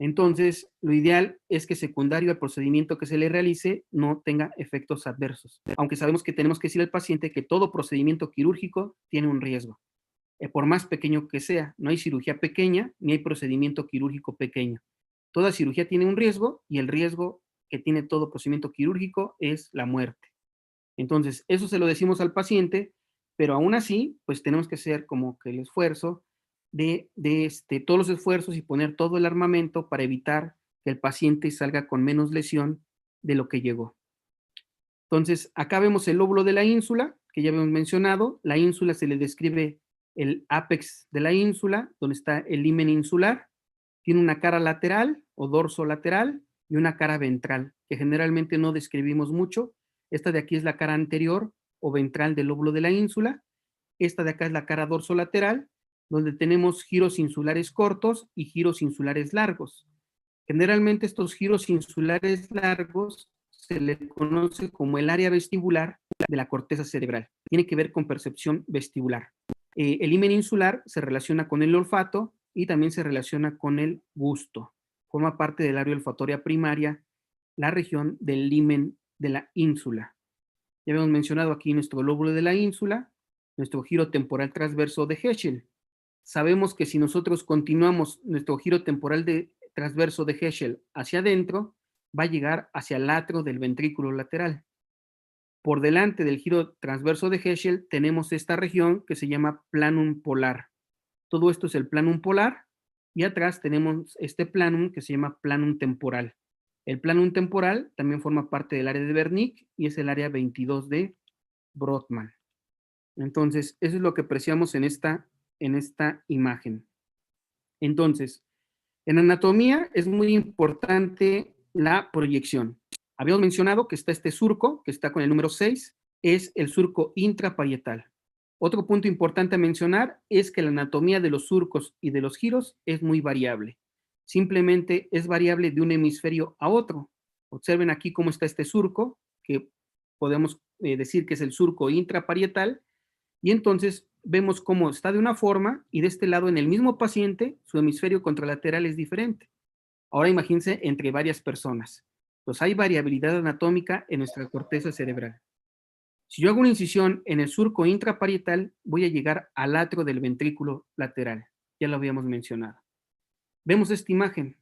Entonces, lo ideal es que secundario al procedimiento que se le realice no tenga efectos adversos, aunque sabemos que tenemos que decirle al paciente que todo procedimiento quirúrgico tiene un riesgo, por más pequeño que sea. No hay cirugía pequeña ni hay procedimiento quirúrgico pequeño. Toda cirugía tiene un riesgo y el riesgo que tiene todo procedimiento quirúrgico es la muerte. Entonces, eso se lo decimos al paciente, pero aún así, pues tenemos que hacer como que el esfuerzo de todos los esfuerzos y poner todo el armamento para evitar que el paciente salga con menos lesión de lo que llegó. Entonces, acá vemos el lóbulo de la ínsula, que ya habíamos mencionado. La ínsula se le describe el ápex de la ínsula, donde está el himen insular. Tiene una cara lateral o dorso lateral y una cara ventral, que generalmente no describimos mucho. Esta de aquí es la cara anterior o ventral del lóbulo de la ínsula. Esta de acá es la cara dorsolateral, donde tenemos giros insulares cortos y giros insulares largos. Generalmente estos giros insulares largos se le conoce como el área vestibular de la corteza cerebral. Tiene que ver con percepción vestibular. El himen insular se relaciona con el olfato y también se relaciona con el gusto. Forma parte del área olfatoria primaria, la región del himen de la ínsula. Ya habíamos mencionado aquí nuestro lóbulo de la ínsula, nuestro giro temporal transverso de Heschel. Sabemos que si nosotros continuamos nuestro giro temporal transverso de Heschel hacia adentro, va a llegar hacia el atrio del ventrículo lateral. Por delante del giro transverso de Heschel tenemos esta región que se llama planum polar. Todo esto es el planum polar y atrás tenemos este planum que se llama planum temporal. El planum temporal también forma parte del área de Wernicke y es el área 22 de Brodmann. Entonces, eso es lo que apreciamos en esta imagen. Entonces, en anatomía es muy importante la proyección. Habíamos mencionado que está este surco, que está con el número 6, es el surco intraparietal. Otro punto importante a mencionar es que la anatomía de los surcos y de los giros es muy variable. Simplemente es variable de un hemisferio a otro. Observen aquí cómo está este surco, que podemos decir que es el surco intraparietal, y entonces vemos cómo está de una forma y de este lado en el mismo paciente su hemisferio contralateral es diferente. Ahora imagínense entre varias personas. Pues hay variabilidad anatómica en nuestra corteza cerebral. Si yo hago una incisión en el surco intraparietal, voy a llegar al atrio del ventrículo lateral. Ya lo habíamos mencionado. Vemos esta imagen.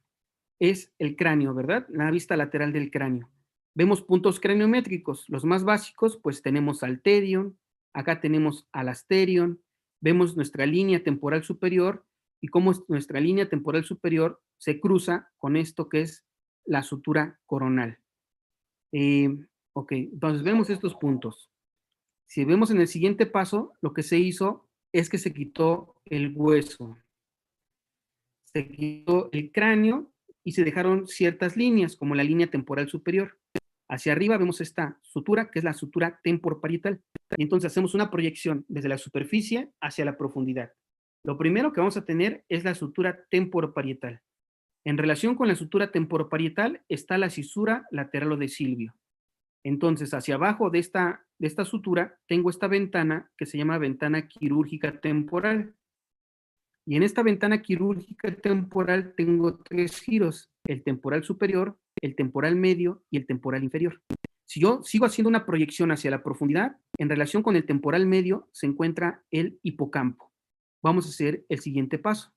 Es el cráneo, ¿verdad? La vista lateral del cráneo. Vemos puntos craniométricos. Los más básicos, pues tenemos al terion, acá tenemos al asterion, vemos nuestra línea temporal superior y cómo nuestra línea temporal superior se cruza con esto que es la sutura coronal. Ok, entonces vemos estos puntos. Si vemos en el siguiente paso, lo que se hizo es que se quitó el hueso. Se quitó el cráneo y se dejaron ciertas líneas, como la línea temporal superior. Hacia arriba vemos esta sutura, que es la sutura temporoparietal. Y entonces hacemos una proyección desde la superficie hacia la profundidad. Lo primero que vamos a tener es la sutura temporoparietal. En relación con la sutura temporoparietal está la cisura lateral de Silvio. Entonces, hacia abajo de esta sutura tengo esta ventana que se llama ventana quirúrgica temporal. Y en esta ventana quirúrgica temporal tengo 3 giros, el temporal superior, el temporal medio y el temporal inferior. Si yo sigo haciendo una proyección hacia la profundidad, en relación con el temporal medio se encuentra el hipocampo. Vamos a hacer el siguiente paso.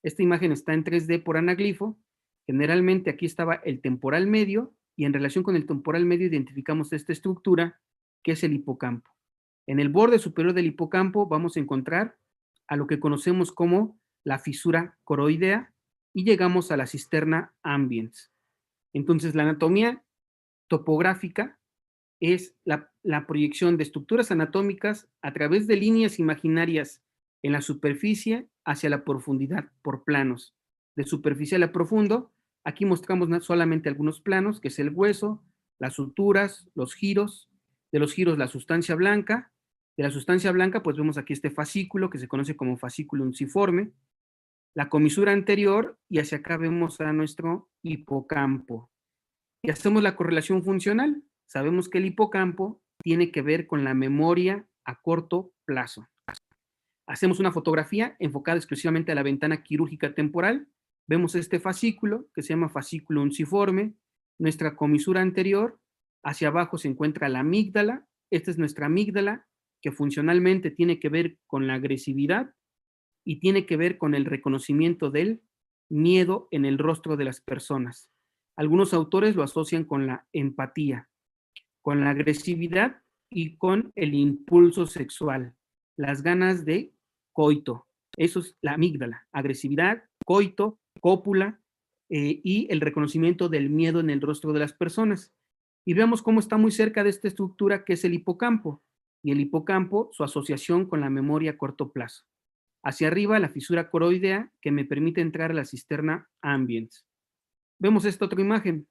Esta imagen está en 3D por anaglifo. Generalmente aquí estaba el temporal medio y en relación con el temporal medio identificamos esta estructura que es el hipocampo. En el borde superior del hipocampo vamos a encontrar a lo que conocemos como la fisura coroidea y llegamos a la cisterna ambiens. Entonces, la anatomía topográfica es la proyección de estructuras anatómicas a través de líneas imaginarias en la superficie hacia la profundidad por planos, de superficial a profundo, Aquí mostramos solamente algunos planos, que es el hueso, las suturas, los giros, de los giros la sustancia blanca, de la sustancia blanca pues vemos aquí este fascículo que se conoce como fascículo unciforme, la comisura anterior y hacia acá vemos a nuestro hipocampo. Y hacemos la correlación funcional. Sabemos que el hipocampo tiene que ver con la memoria a corto plazo. Hacemos una fotografía enfocada exclusivamente a la ventana quirúrgica temporal. Vemos este fascículo que se llama fascículo unciforme, nuestra comisura anterior, hacia abajo se encuentra la amígdala. Esta es nuestra amígdala que funcionalmente tiene que ver con la agresividad y tiene que ver con el reconocimiento del miedo en el rostro de las personas. Algunos autores lo asocian con la empatía, con la agresividad y con el impulso sexual, las ganas de coito. Eso es la amígdala, agresividad, coito, cópula y el reconocimiento del miedo en el rostro de las personas. Y veamos cómo está muy cerca de esta estructura que es el hipocampo. Y el hipocampo, su asociación con la memoria a corto plazo. Hacia arriba, la fisura coroidea que me permite entrar a la cisterna ambiens. Vemos esta otra imagen.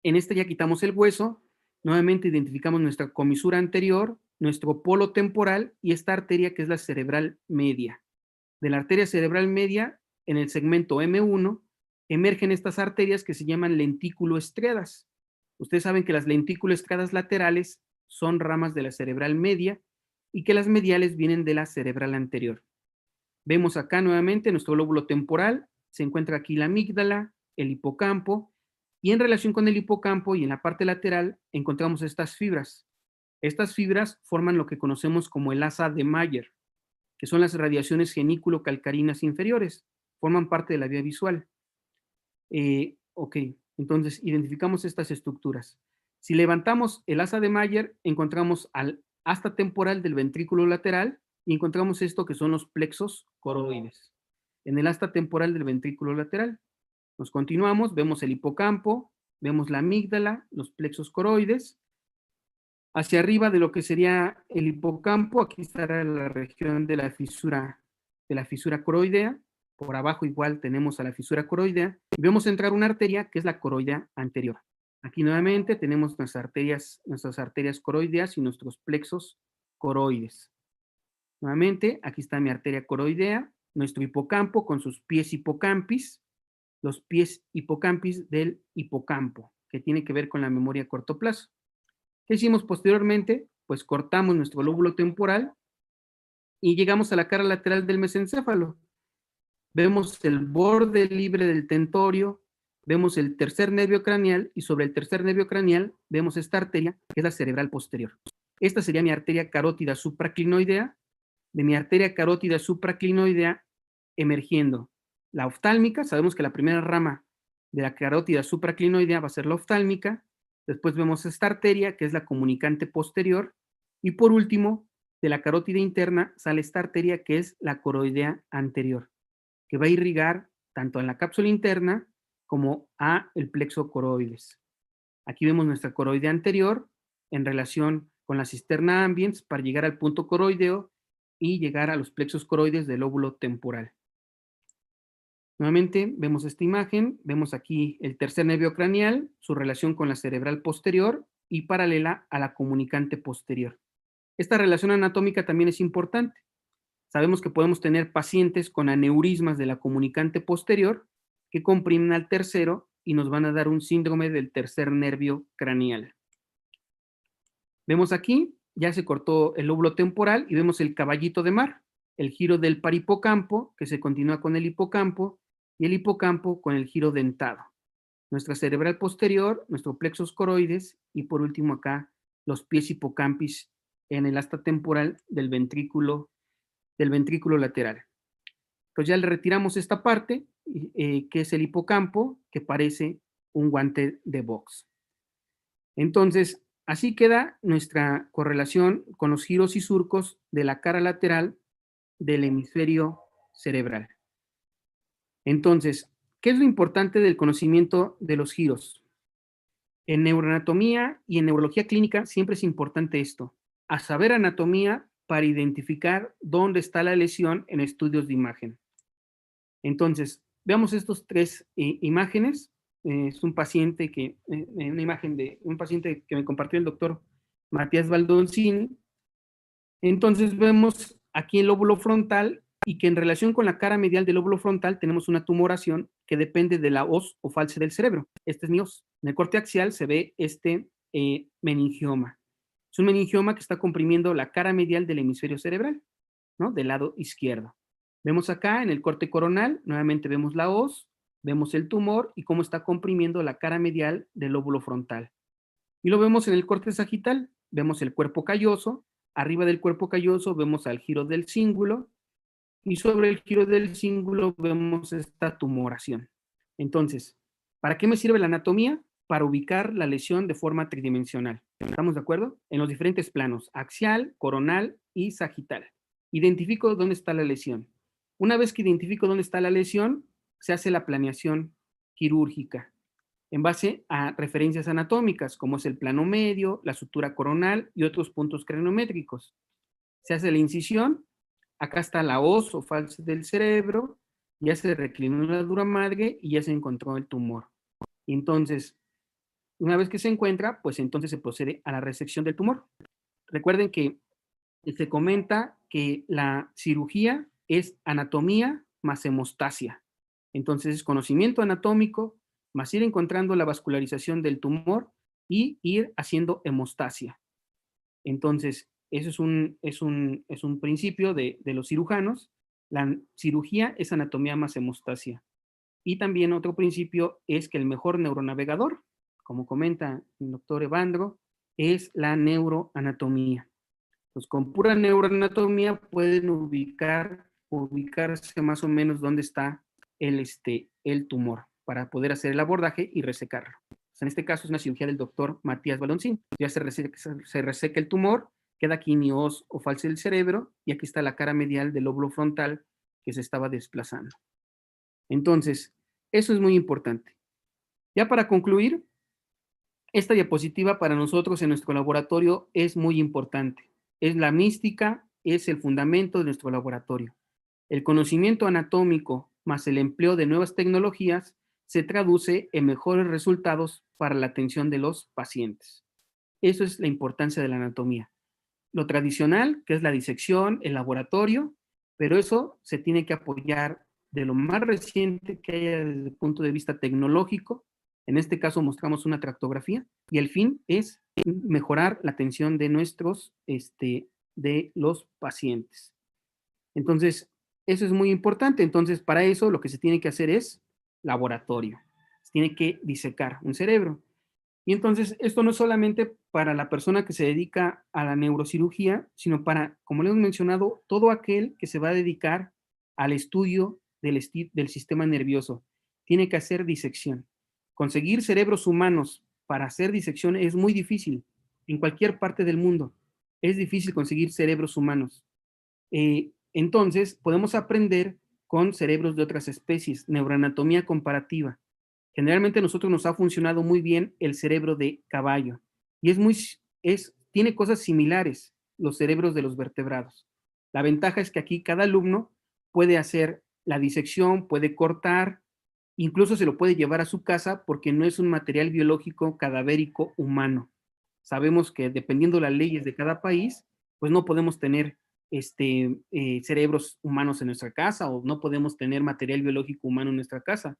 En esta ya quitamos el hueso, nuevamente identificamos nuestra comisura anterior, nuestro polo temporal y esta arteria que es la cerebral media. De la arteria cerebral media, en el segmento M1, emergen estas arterias que se llaman lentículo-estriadas. Ustedes saben que las lentículo-estriadas laterales son ramas de la cerebral media y que las mediales vienen de la cerebral anterior. Vemos acá nuevamente nuestro lóbulo temporal, se encuentra aquí la amígdala, el hipocampo, y en relación con el hipocampo y en la parte lateral encontramos estas fibras. Estas fibras forman lo que conocemos como el asa de Mayer, que son las radiaciones genículo-calcarinas inferiores, forman parte de la vía visual. Ok, entonces identificamos estas estructuras. Si levantamos el asa de Mayer, encontramos al asta temporal del ventrículo lateral y encontramos esto que son los plexos coroides. En el asta temporal del ventrículo lateral. Nos continuamos, vemos el hipocampo, vemos la amígdala, los plexos coroides. Hacia arriba de lo que sería el hipocampo, aquí estará la región de la fisura coroidea. Por abajo igual tenemos a la fisura coroidea. Y vemos entrar una arteria que es la coroidea anterior. Aquí nuevamente tenemos nuestras arterias coroideas y nuestros plexos coroides. Nuevamente, aquí está mi arteria coroidea, nuestro hipocampo con sus pies hipocampis, los pies hipocampis del hipocampo, que tiene que ver con la memoria a corto plazo. ¿Qué hicimos posteriormente? Pues cortamos nuestro lóbulo temporal y llegamos a la cara lateral del mesencéfalo. Vemos el borde libre del tentorio, vemos el tercer nervio craneal y sobre el tercer nervio craneal vemos esta arteria que es la cerebral posterior. Esta sería mi arteria carótida supraclinoidea. De mi arteria carótida supraclinoidea emergiendo la oftálmica. Sabemos que la primera rama de la carótida supraclinoidea va a ser la oftálmica. Después vemos esta arteria que es la comunicante posterior. Y por último, de la carótida interna sale esta arteria que es la coroidea anterior, que va a irrigar tanto en la cápsula interna como a el plexo coroides. Aquí vemos nuestra coroidea anterior en relación con la cisterna ambiens para llegar al punto coroideo y llegar a los plexos coroides del lóbulo temporal. Nuevamente vemos esta imagen, vemos aquí el tercer nervio craneal, su relación con la cerebral posterior y paralela a la comunicante posterior. Esta relación anatómica también es importante. Sabemos que podemos tener pacientes con aneurismas de la comunicante posterior que comprimen al tercero y nos van a dar un síndrome del tercer nervio craneal. Vemos aquí, ya se cortó el lóbulo temporal y vemos el caballito de mar, el giro del parihipocampo que se continúa con el hipocampo y el hipocampo con el giro dentado. Nuestra cerebral posterior, nuestros plexos coroides y por último acá los pies hipocampis en el asta temporal del ventrículo lateral. Entonces ya le retiramos esta parte, que es el hipocampo, que parece un guante de box. Entonces, así queda nuestra correlación con los giros y surcos de la cara lateral del hemisferio cerebral. Entonces, ¿qué es lo importante del conocimiento de los giros? En neuroanatomía y en neurología clínica siempre es importante esto, a saber anatomía para identificar dónde está la lesión en estudios de imagen. Entonces, veamos estos tres imágenes. Es un paciente una imagen de un paciente que me compartió el doctor Matías Baldoncini. Entonces vemos aquí el lóbulo frontal y que en relación con la cara medial del lóbulo frontal tenemos una tumoración que depende de la hoz o false del cerebro. Este es mi hoz. En el corte axial se ve este meningioma. Es un meningioma que está comprimiendo la cara medial del hemisferio cerebral, ¿no? Del lado izquierdo. Vemos acá en el corte coronal, nuevamente vemos la hoz, vemos el tumor y cómo está comprimiendo la cara medial del lóbulo frontal. Y lo vemos en el corte sagital, vemos el cuerpo calloso, arriba del cuerpo calloso vemos al giro del cíngulo y sobre el giro del cíngulo vemos esta tumoración. Entonces, ¿para qué me sirve la anatomía? Para ubicar la lesión de forma tridimensional. ¿Estamos de acuerdo? En los diferentes planos, axial, coronal y sagital. Identifico dónde está la lesión. Una vez que identifico dónde está la lesión, se hace la planeación quirúrgica en base a referencias anatómicas, como es el plano medio, la sutura coronal y otros puntos craniométricos. Se hace la incisión, acá está la hoz o falsa del cerebro, ya se reclinó la dura madre y ya se encontró el tumor. Y entonces, una vez que se encuentra, pues entonces se procede a la resección del tumor. Recuerden que se comenta que la cirugía es anatomía más hemostasia. Entonces es conocimiento anatómico más ir encontrando la vascularización del tumor y ir haciendo hemostasia. Entonces, eso es un principio de los cirujanos. La cirugía es anatomía más hemostasia. Y también otro principio es que el mejor neuronavegador, como comenta el doctor Evandro, es la neuroanatomía. Pues con pura neuroanatomía pueden ubicarse más o menos dónde está el tumor para poder hacer el abordaje y resecarlo. Pues en este caso es una cirugía del doctor Matías Baldoncini. Ya se reseca el tumor, queda aquí mi hoz o falsa del cerebro y aquí está la cara medial del lóbulo frontal que se estaba desplazando. Entonces, eso es muy importante. Ya para concluir, esta diapositiva para nosotros en nuestro laboratorio es muy importante. Es la mística, es el fundamento de nuestro laboratorio. El conocimiento anatómico más el empleo de nuevas tecnologías se traduce en mejores resultados para la atención de los pacientes. Eso es la importancia de la anatomía. Lo tradicional, que es la disección, el laboratorio, pero eso se tiene que apoyar de lo más reciente que haya desde el punto de vista tecnológico. En este caso mostramos una tractografía y el fin es mejorar la atención de de los pacientes. Entonces, eso es muy importante. Entonces, para eso lo que se tiene que hacer es laboratorio. Se tiene que disecar un cerebro. Y entonces, esto no es solamente para la persona que se dedica a la neurocirugía, sino para, como le hemos mencionado, todo aquel que se va a dedicar al estudio del sistema nervioso. Tiene que hacer disección. Conseguir cerebros humanos para hacer disección es muy difícil. En cualquier parte del mundo es difícil conseguir cerebros humanos. Entonces, podemos aprender con cerebros de otras especies, neuroanatomía comparativa. Generalmente a nosotros nos ha funcionado muy bien el cerebro de caballo y tiene cosas similares los cerebros de los vertebrados. La ventaja es que aquí cada alumno puede hacer la disección, puede cortar, incluso se lo puede llevar a su casa porque no es un material biológico cadavérico humano. Sabemos que dependiendo de las leyes de cada país, pues no podemos tener cerebros humanos en nuestra casa o no podemos tener material biológico humano en nuestra casa.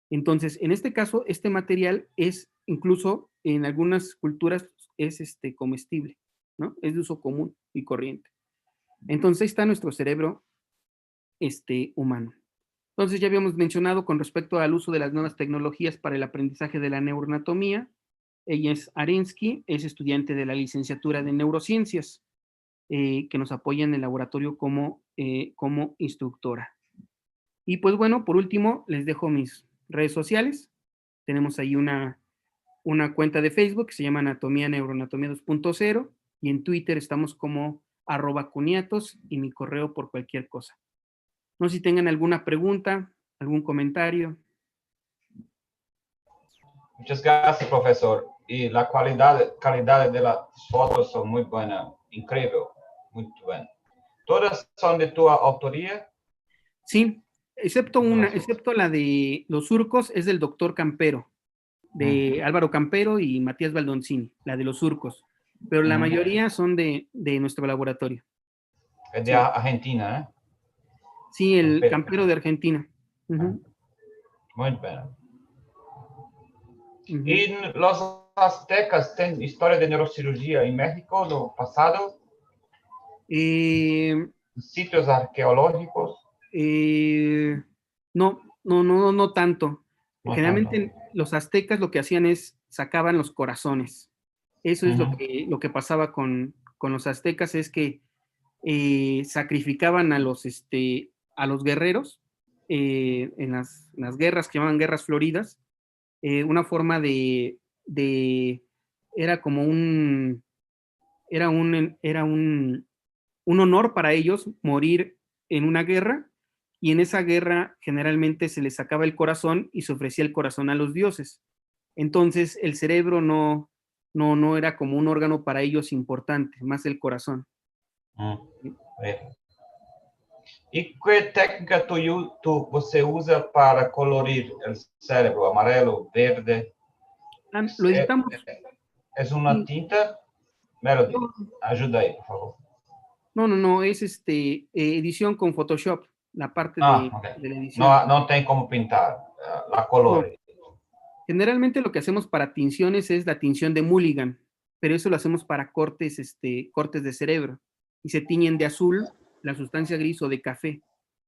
Entonces, en este caso, este material es incluso en algunas culturas es comestible, ¿no? Es de uso común y corriente. Entonces, ahí está nuestro cerebro humano. Entonces, ya habíamos mencionado con respecto al uso de las nuevas tecnologías para el aprendizaje de la neuroanatomía. Ella es Arensky, es estudiante de la licenciatura de neurociencias, que nos apoya en el laboratorio como instructora. Y pues bueno, por último, les dejo mis redes sociales. Tenemos ahí una cuenta de Facebook que se llama Anatomía Neuroanatomía 2.0 y en Twitter estamos como @cuniatos y mi correo por cualquier cosa. No sé si tengan alguna pregunta, algún comentario. Muchas gracias, profesor. Y la calidad de las fotos son muy buena, increíble, muy buena. ¿Todas son de tu autoría? Sí, excepto excepto la de los surcos, es del doctor Campero, de Álvaro Campero y Matías Baldoncini, la de los surcos. Pero la mayoría son de nuestro laboratorio. Es de Argentina, ¿eh? Sí, el Campero de Argentina. Muy bien. Ujú. ¿Y los aztecas tienen historia de neurocirugía en México, lo pasado? ¿Sitios arqueológicos? No tanto. No Generalmente tanto. los aztecas lo que hacían es sacaban los corazones. Eso es lo que pasaba con los aztecas, es que sacrificaban a los guerreros en las guerras que llamaban guerras floridas. Una forma era como un honor para ellos morir en una guerra, y en esa guerra generalmente se les sacaba el corazón y se ofrecía el corazón a los dioses. Entonces el cerebro no era como un órgano para ellos importante, más el corazón. Bien. ¿Y qué técnica você usa para colorir el cerebro? ¿Amarelo, verde? Lo editamos. ¿Es una tinta? Melody, ayuda ahí, por favor. No, es edición con Photoshop, la parte Okay. de la edición. No tem como pintar la No. color. Generalmente lo que hacemos para tinciones es la tinción de Mulligan, pero eso lo hacemos para cortes de cerebro, y se tiñen de azul, la sustancia gris, o de café,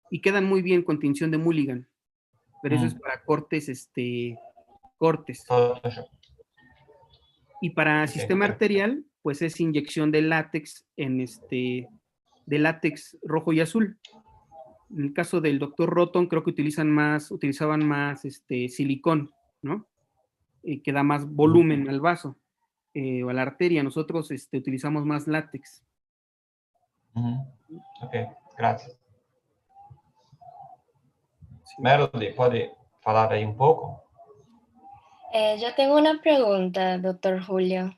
y quedan muy bien con tinción de Mulligan, pero eso es para cortes. Photoshop. Y para Okay. sistema arterial, pues es inyección de látex de látex rojo y azul. En el caso del doctor Roton, creo que utilizaban más silicón, ¿no? Que da más volumen al vaso o a la arteria. Nosotros utilizamos más látex. Ok, gracias. Sí. Melody, ¿puede hablar ahí un poco? Yo tengo una pregunta, doctor Julio.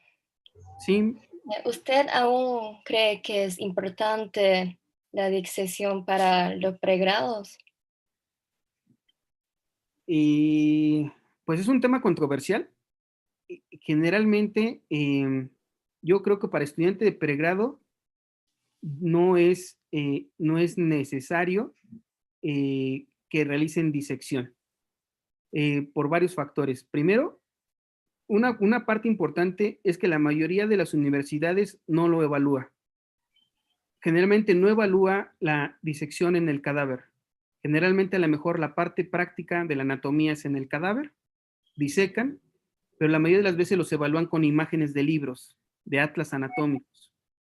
Sí. ¿Usted aún cree que es importante la disección para los pregrados? Pues es un tema controversial. Generalmente, yo creo que para estudiante de pregrado no es necesario que realicen disección por varios factores. Primero, una parte importante es que la mayoría de las universidades no lo evalúa. Generalmente no evalúa la disección en el cadáver. Generalmente a lo mejor la parte práctica de la anatomía es en el cadáver, disecan, pero la mayoría de las veces los evalúan con imágenes de libros, de atlas anatómicos.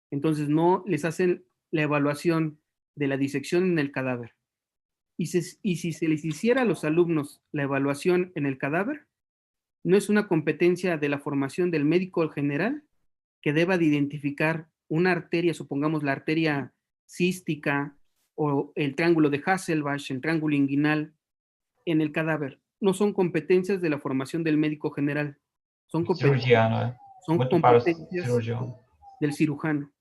Entonces no les hacen la evaluación de la disección en el cadáver. Y si se les hiciera a los alumnos la evaluación en el cadáver, no es una competencia de la formación del médico general que deba de identificar una arteria, supongamos la arteria cística o el triángulo de Hasselbalch, el triángulo inguinal, en el cadáver. No son competencias de la formación del médico general, son competencias, del cirujano.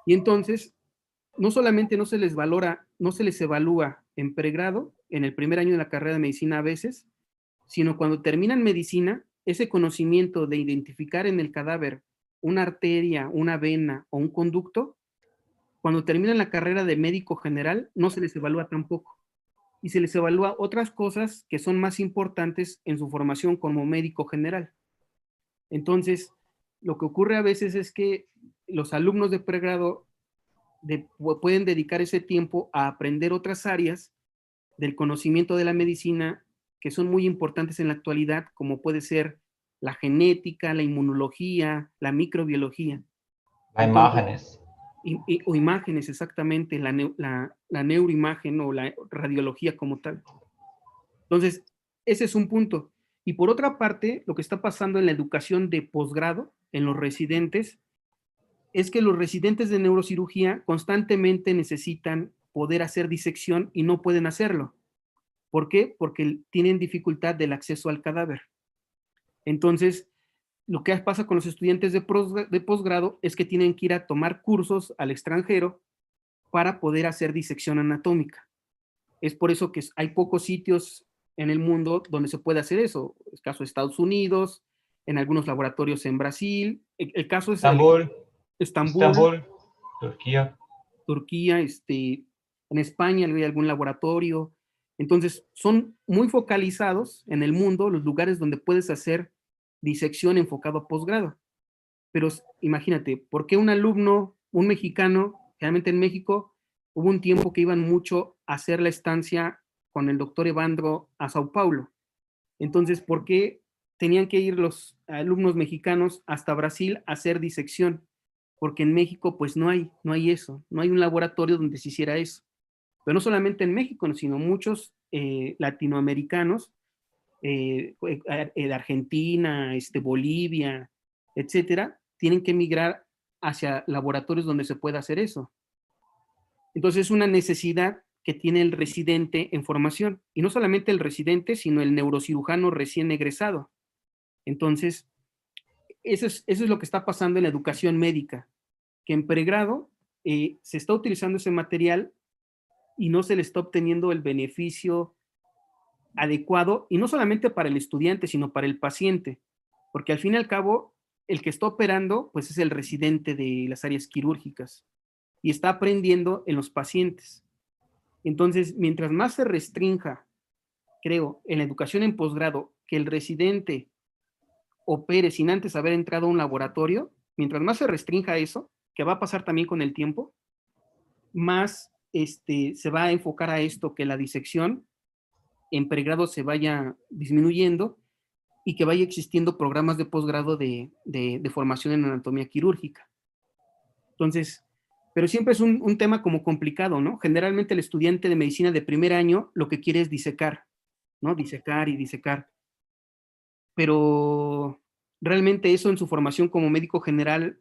Y entonces, no solamente no se les evalúa en pregrado, en el primer año de la carrera de medicina a veces, sino cuando terminan medicina, ese conocimiento de identificar en el cadáver una arteria, una vena o un conducto, cuando terminan la carrera de médico general, no se les evalúa tampoco. Y se les evalúa otras cosas que son más importantes en su formación como médico general. Entonces, lo que ocurre a veces es que los alumnos de pregrado pueden dedicar ese tiempo a aprender otras áreas del conocimiento de la medicina que son muy importantes en la actualidad, como puede ser la genética, la inmunología, la microbiología. Imágenes. O imágenes, exactamente, la neuroimagen o la radiología como tal. Entonces, ese es un punto. Y por otra parte, lo que está pasando en la educación de posgrado, en los residentes, es que los residentes de neurocirugía constantemente necesitan poder hacer disección y no pueden hacerlo. ¿Por qué? Porque tienen dificultad del acceso al cadáver. Entonces, lo que pasa con los estudiantes de posgrado es que tienen que ir a tomar cursos al extranjero para poder hacer disección anatómica. Es por eso que hay pocos sitios en el mundo donde se puede hacer eso. El caso de Estados Unidos, en algunos laboratorios en Brasil. El caso es Estambul, Estambul, Turquía. Turquía, en España hay algún laboratorio. Entonces, son muy focalizados en el mundo los lugares donde puedes hacer disección enfocado a posgrado. Pero imagínate, ¿por qué un alumno, un mexicano, generalmente en México, hubo un tiempo que iban mucho a hacer la estancia con el doctor Evandro a Sao Paulo? Entonces, ¿por qué tenían que ir los alumnos mexicanos hasta Brasil a hacer disección? Porque en México pues no hay eso, no hay un laboratorio donde se hiciera eso. Pero no solamente en México, sino muchos latinoamericanos, de Argentina, Bolivia, etcétera, tienen que migrar hacia laboratorios donde se pueda hacer eso. Entonces es una necesidad que tiene el residente en formación, y no solamente el residente, sino el neurocirujano recién egresado. Entonces, eso es lo que está pasando en la educación médica, que en pregrado se está utilizando ese material y no se le está obteniendo el beneficio adecuado, y no solamente para el estudiante, sino para el paciente, porque al fin y al cabo, el que está operando, pues es el residente de las áreas quirúrgicas, y está aprendiendo en los pacientes. Entonces, mientras más se restrinja, creo, en la educación en posgrado, que el residente opere sin antes haber entrado a un laboratorio, mientras más se restrinja eso, que va a pasar también con el tiempo, más se va a enfocar a esto, que la disección en pregrado se vaya disminuyendo y que vaya existiendo programas de posgrado de formación en anatomía quirúrgica. Entonces, pero siempre es un tema como complicado, ¿no? Generalmente el estudiante de medicina de primer año lo que quiere es disecar, ¿no? Disecar y disecar. Pero realmente eso en su formación como médico general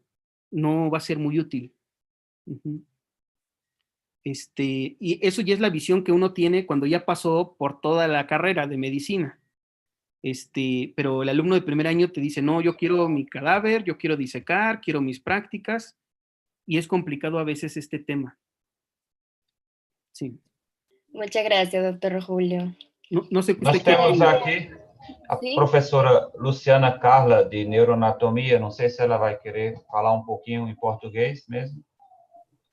no va a ser muy útil. Uh-huh. Y eso ya es la visión que uno tiene cuando ya pasó por toda la carrera de medicina. Pero el alumno de primer año te dice, no, yo quiero mi cadáver, yo quiero disecar, quiero mis prácticas, y es complicado a veces este tema. Sí. Muchas gracias, doctor Julio. No sé, Nós temos aqui a Sim. professora Luciana Carla, de neuroanatomia. Não sei se ela vai querer falar um pouquinho em português mesmo.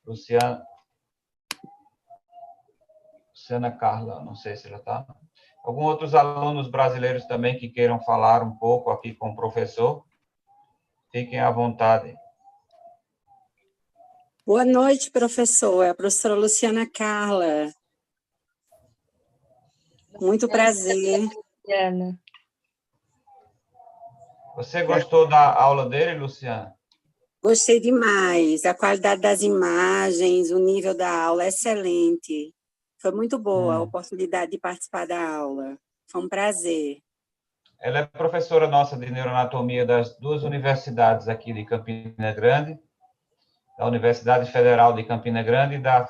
Luciana Carla, não sei se ela está. Alguns outros alunos brasileiros também que queiram falar um pouco aqui com o professor, fiquem à vontade. Boa noite, professor. É a professora Luciana Carla. Muito prazer. Luciana. Você gostou da aula dele, Luciana? Gostei demais. A qualidade das imagens, o nível da aula é excelente. Foi muito boa a oportunidade de participar da aula. Foi um prazer. Ela é professora nossa de neuroanatomia das duas universidades aqui de Campina Grande, da Universidade Federal de Campina Grande e da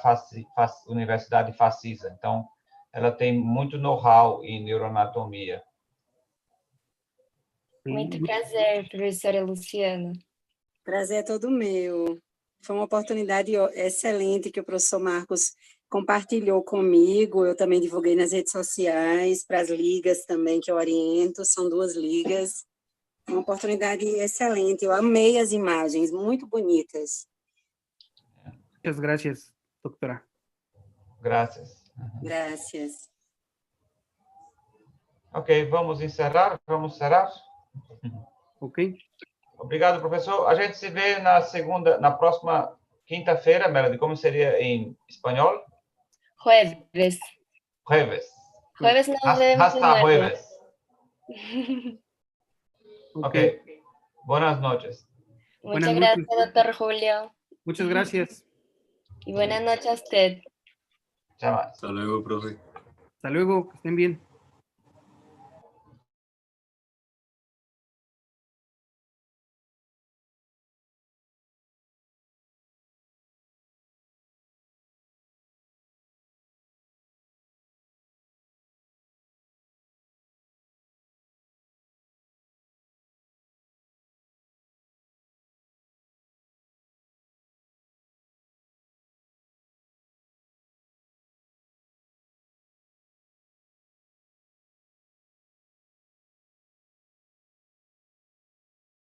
Universidade Facisa. Então, ela tem muito know-how em neuroanatomia. Muito prazer, professora Luciana. Prazer é todo meu. Foi uma oportunidade excelente que o professor Marcos compartilhou comigo. Eu também divulguei nas redes sociais, para as ligas também que eu oriento. São 2 ligas. Uma oportunidade excelente. Eu amei as imagens, muito bonitas. Muchas gracias, doctora. Graças. Gracias. Ok, vamos encerrar? Vamos encerrar? Ok. Obrigado, professor. A gente se vê na próxima quinta-feira, Melody. Como seria em espanhol? Jueves. Jueves. Jueves nos vemos. Hasta jueves. Okay. Ok. Buenas noches. Muchas gracias, doctor Julio. Muchas gracias. Y buenas noches a usted. Chao. Hasta luego, profe. Hasta luego, que estén bien.